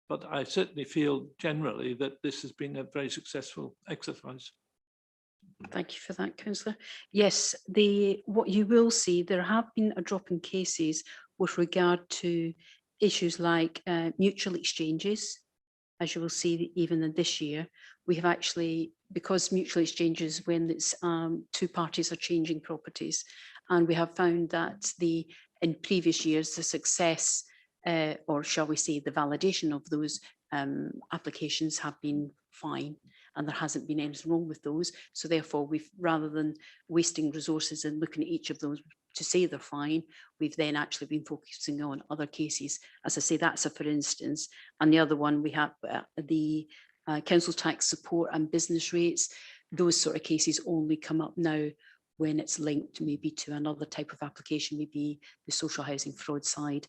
But I certainly feel generally that this has been a very successful exercise. Thank you for that, Councillor. Yes, what you will see, there have been a drop in cases with regard to issues like mutual exchanges. As you will see, even in this year, we have actually, because mutual exchanges, when it's 2 parties are changing properties, and we have found that in previous years, the success, or shall we say, the validation of those applications have been fine, and there hasn't been anything wrong with those. So therefore, rather than wasting resources and looking at each of those to say they're fine, we've then actually been focusing on other cases. As I say, that's a for instance. And the other one, we have the council tax support and business rates. Those sort of cases only come up now when it's linked maybe to another type of application, maybe the social housing fraud side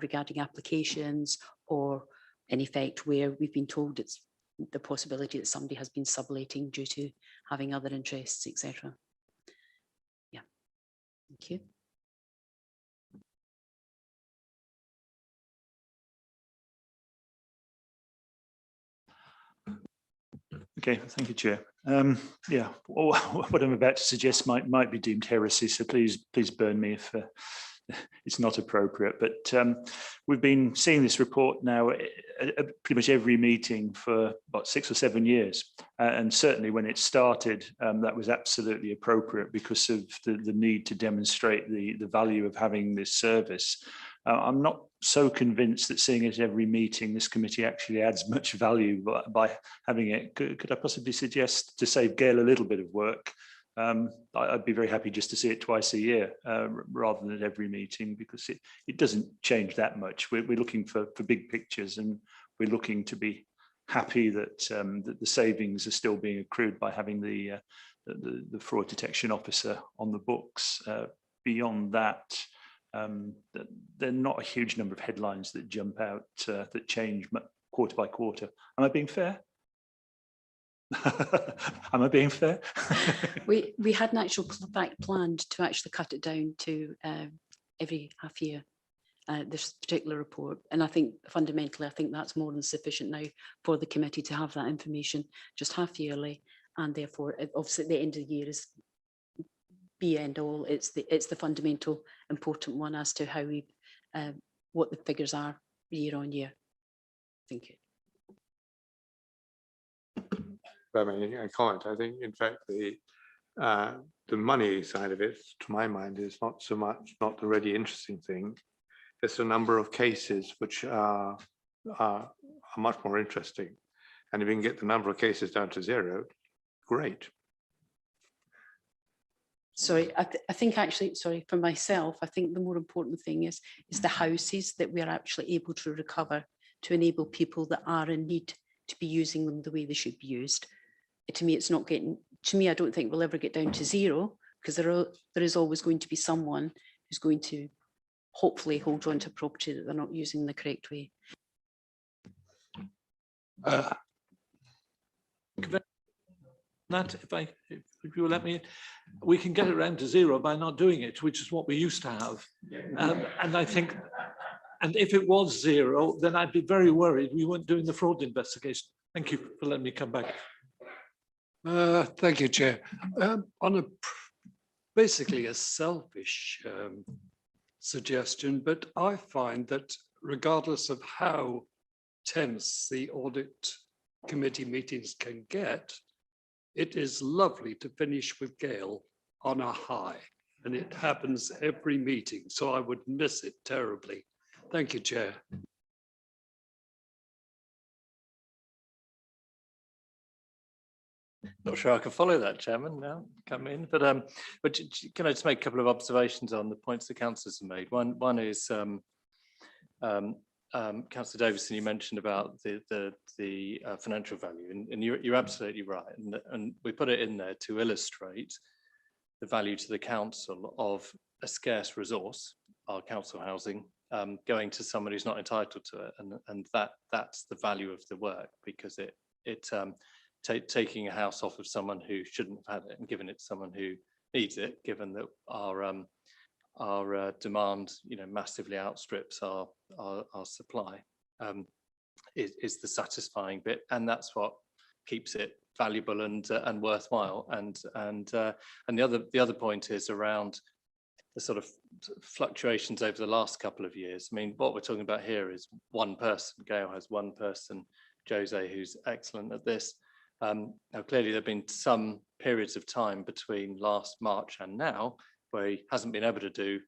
regarding applications, or in effect where we've been told it's the possibility that somebody has been subletting due to having other interests, etc. Yeah, thank you. Okay, thank you, Chair. Yeah, what I'm about to suggest might be deemed heresy, so please burn me if it's not appropriate. But we've been seeing this report now at pretty much every meeting for about 6 or 7 years, and certainly when it started, that was absolutely appropriate because of the need to demonstrate the value of having this service. I'm not so convinced that seeing it every meeting, this committee actually adds much value by having it. Could I possibly suggest, to save Gail a little bit of work, I'd be very happy just to see it twice a year rather than at every meeting, because it doesn't change that much. We're looking for big pictures, and we're looking to be happy that, that the savings are still being accrued by having the fraud detection officer on the books. Beyond that, there are not a huge number of headlines that jump out that change quarter by quarter. Am I being fair? Am I being fair? we had an actual fact planned to actually cut it down to every half year, this particular report. And I think fundamentally, I think that's more than sufficient now for the committee to have that information just half yearly. And therefore, obviously at the end of the year is be end all. It's the fundamental important one as to how we what the figures are year on year. Thank you. I mean, I can't. I think, in fact, the money side of it, to my mind, is not so much, not the really interesting thing. It's the number of cases which are much more interesting. And if we can get the number of cases down to 0, great. Sorry, I think actually, sorry, for myself, I think the more important thing is the houses that we are actually able to recover to enable people that are in need to be using them the way they should be used. To me, it's not getting, to me, I don't think we'll ever get down to 0, because there is always going to be someone who's going to hopefully hold on to property that they're not using the correct way. That, if you will let me, we can get it around to 0 by not doing it, which is what we used to have. And I think, and if it was 0, then I'd be very worried we weren't doing the fraud investigation. Thank you for letting me come back. Thank you, Chair. On basically a selfish suggestion, but I find that regardless of how tense the audit committee meetings can get, it is lovely to finish with Gail on a high, and it happens every meeting, so I would miss it terribly. Thank you, Chair. Not sure I can follow that, Chairman, now come in, but can I just make a couple of observations on the points the councillors have made? One is Councillor Davison, you mentioned about the financial value, and you're absolutely right, and we put it in there to illustrate the value to the council of a scarce resource, our council housing, going to someone who's not entitled to it, and that's the value of the work, because taking a house off of someone who shouldn't have had it and giving it to someone who needs it, given that our demand, massively outstrips our supply, is the satisfying bit, and that's what keeps it valuable and worthwhile. And the other point is around the sort of fluctuations over the last couple of years. I mean, what we're talking about here is one person. Gail has one person, Jose, who's excellent at this. Now, clearly, there have been some periods of time between last March and now where he hasn't been able to do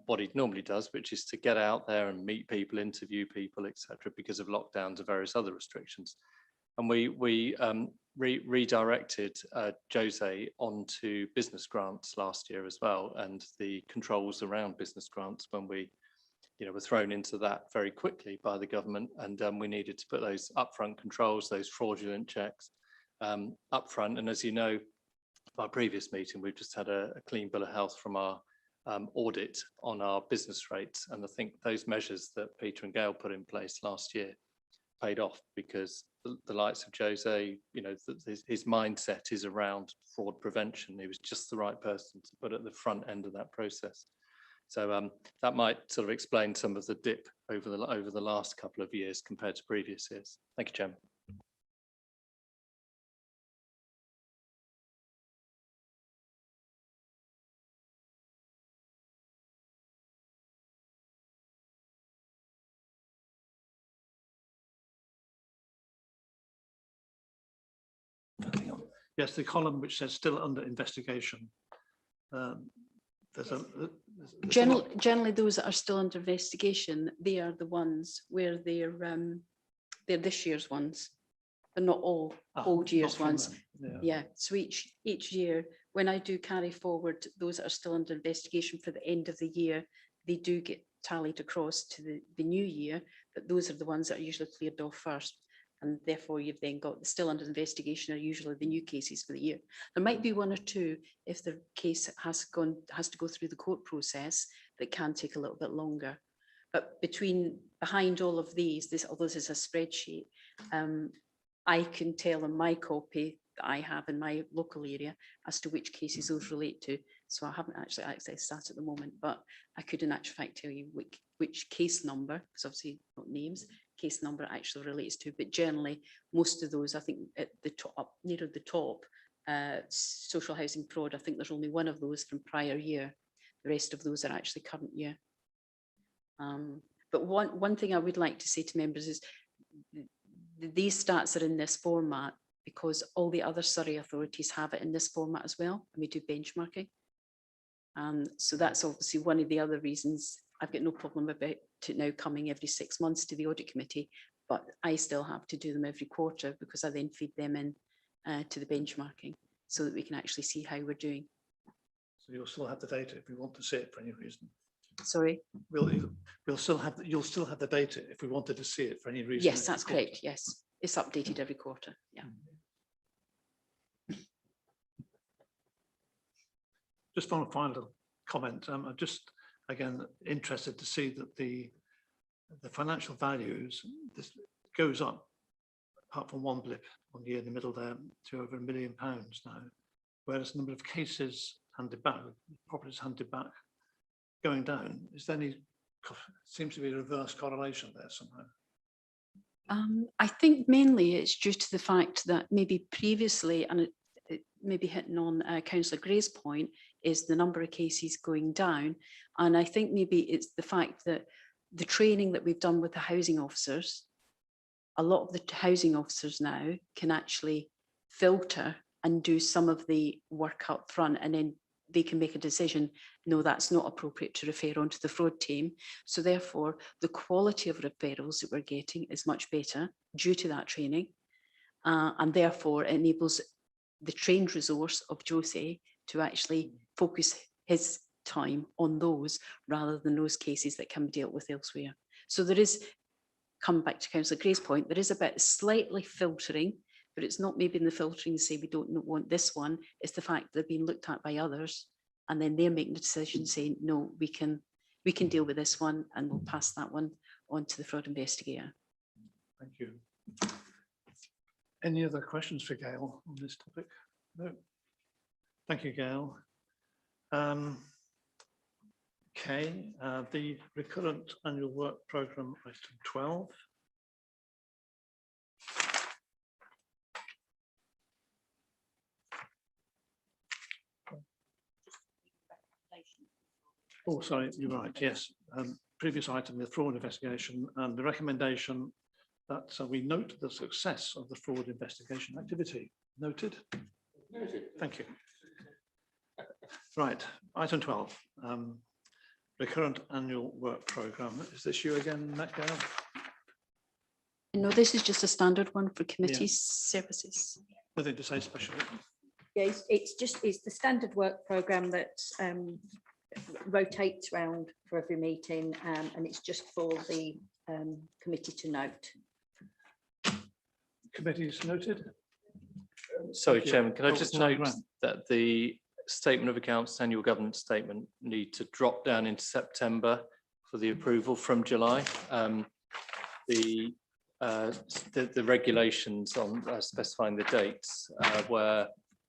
what he normally does, which is to get out there and meet people, interview people, etc., because of lockdowns and various other restrictions. And we redirected Jose onto business grants last year as well, and the controls around business grants when we were thrown into that very quickly by the government, and we needed to put those upfront controls, those fraudulent checks upfront. And as you know, our previous meeting, we've just had a clean bill of health from our audit on our business rates, and I think those measures that Peter and Gail put in place last year paid off, because the likes of Jose, his mindset is around fraud prevention. He was just the right person to put at the front end of that process. So that might sort of explain some of the dip over the last couple of years compared to previous years. Thank you, Chairman. Yes, the column which says still under investigation. Generally, those that are still under investigation, they are the ones where they're this year's ones. They're not all old years ones. Yeah. So each year, when I do carry forward those that are still under investigation for the end of the year, they do get tallied across to the new year, but those are the ones that are usually cleared off first. And therefore, you've then got the still under investigation are usually the new cases for the year. There might be one or two if the case has to go through the court process that can take a little bit longer. But behind all of these, although this is a spreadsheet, I can tell in my copy that I have in my local area as to which cases those relate to. So I haven't actually accessed that at the moment, but I could in actual fact tell you which case number, because obviously not names, case number actually relates to, but generally most of those, I think at the top, near the top, social housing fraud, I think there's only one of those from prior year. The rest of those are actually current year. But one thing I would like to say to members is these stats are in this format because all the other Surrey authorities have it in this format as well, and we do benchmarking. So that's obviously one of the other reasons. I've got no problem about it now coming every 6 months to the audit committee, but I still have to do them every quarter because I then feed them in to the benchmarking so that we can actually see how we're doing. So you'll still have the data if we want to see it for any reason. Sorry? You'll still have the data if we wanted to see it for any reason. Yes, that's correct. Yes, it's updated every quarter. Yeah. Just one final comment. I'm just again interested to see that the financial values, this goes up, apart from one blip on the year in the middle there, to over £1 million now, whereas the number of cases handed back, properties handed back, going down. Is there any, seems to be a reverse correlation there somehow? I think mainly it's due to the fact that maybe previously, and it maybe hitting on Councillor Gray's point, is the number of cases going down. And I think maybe it's the fact that the training that we've done with the housing officers, a lot of the housing officers now can actually filter and do some of the work up front, and then they can make a decision, no, that's not appropriate to refer on to the fraud team. So therefore, the quality of referrals that we're getting is much better due to that training. And therefore, it enables the trained resource of Josie to actually focus his time on those rather than those cases that can be dealt with elsewhere. So there is, come back to Councillor Gray's point, there is a bit slightly filtering, but it's not maybe in the filtering to say we don't want this one. It's the fact they're being looked at by others, and then they're making the decision saying, no, we can deal with this one, and we'll pass that one on to the fraud investigator. Thank you. Any other questions for Gail on this topic? No. Thank you, Gail. Okay, the recurrent annual work programme, item 12. Oh, sorry, you're right, yes. Previous item, the fraud investigation, and the recommendation that we note the success of the fraud investigation activity. Noted? Noted. Thank you. Right, item 12. Recurrent annual work programme. Is this you again, Gail? No, this is just a standard one for committee services. Nothing to say special. Yeah, it's the standard work programme that rotates around for every meeting, and it's just for the committee to note. Committees noted. Sorry, Chairman, can I just note that the statement of accounts, annual governance statement, need to drop down into September for the approval from July. The regulations on specifying the dates were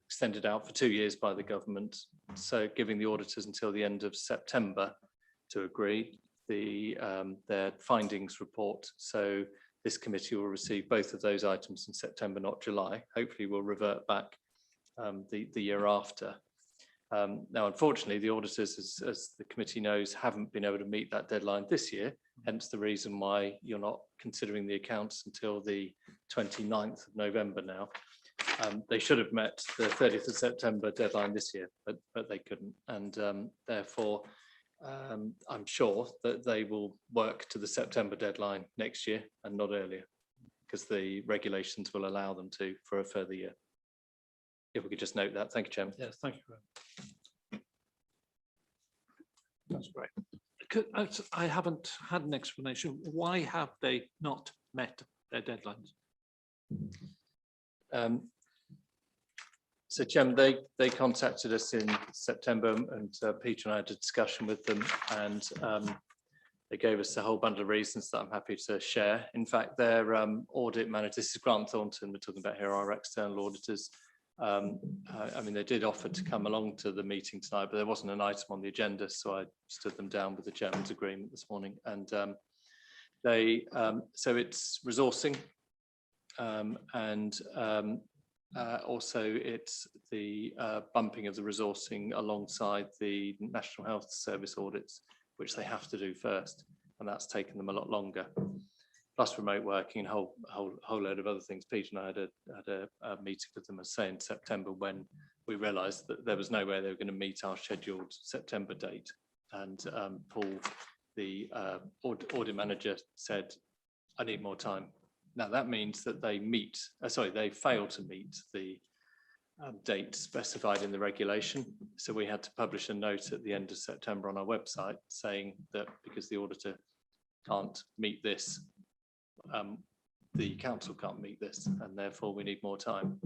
extended out for 2 years by the government, so giving the auditors until the end of September to agree their findings report. So this committee will receive both of those items in September, not July. Hopefully we'll revert back the year after. Now, unfortunately, the auditors, as the committee knows, haven't been able to meet that deadline this year, hence the reason why you're not considering the accounts until the 29th of November now. They should have met the 30th of September deadline this year, but they couldn't. And therefore, I'm sure that they will work to the September deadline next year and not earlier, because the regulations will allow them to for a further year. If we could just note that. Thank you, Chairman. Yes, thank you. That's great. I haven't had an explanation. Why have they not met their deadlines? So, Chairman, they contacted us in September, and Peter and I had a discussion with them, and they gave us a whole bundle of reasons that I'm happy to share. In fact, their audit manager, this is Grant Thornton we're talking about here, our external auditors. I mean, they did offer to come along to the meeting tonight, but there wasn't an item on the agenda, so I stood them down with the chairman's agreement this morning. And so it's resourcing, and also it's the bumping of the resourcing alongside the National Health Service audits, which they have to do first. and that's taken them a lot longer. Plus remote working and whole load of other things. Peter and I had a meeting with them, as say, in September, when we realised that there was no way they were going to meet our scheduled September date. And Paul, the audit manager, said, "I need more time." Now that means that they they fail to meet the date specified in the regulation. So we had to publish a note at the end of September on our website saying that because the auditor can't meet this, the council can't meet this, and therefore we need more time.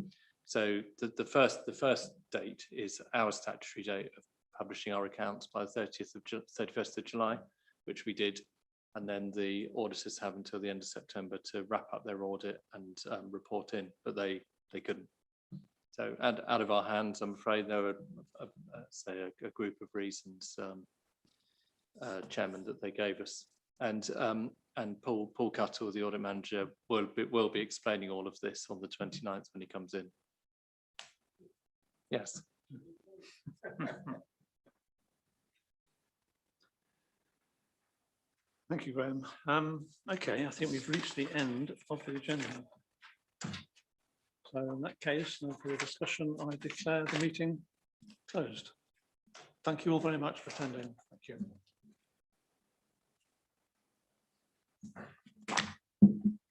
So the first date is our statutory date of publishing our accounts by the 31st of July, which we did. And then the auditors have until the end of September to wrap up their audit and report in, but they couldn't. So out of our hands, I'm afraid. There were a group of reasons, Chairman, that they gave us. And Paul Cuttle, the audit manager, will be explaining all of this on the 29th when he comes in. Yes. Thank you, Graham. Okay, I think we've reached the end of the agenda. So in that case, no further discussion, I declare the meeting closed. Thank you all very much for attending. Thank you.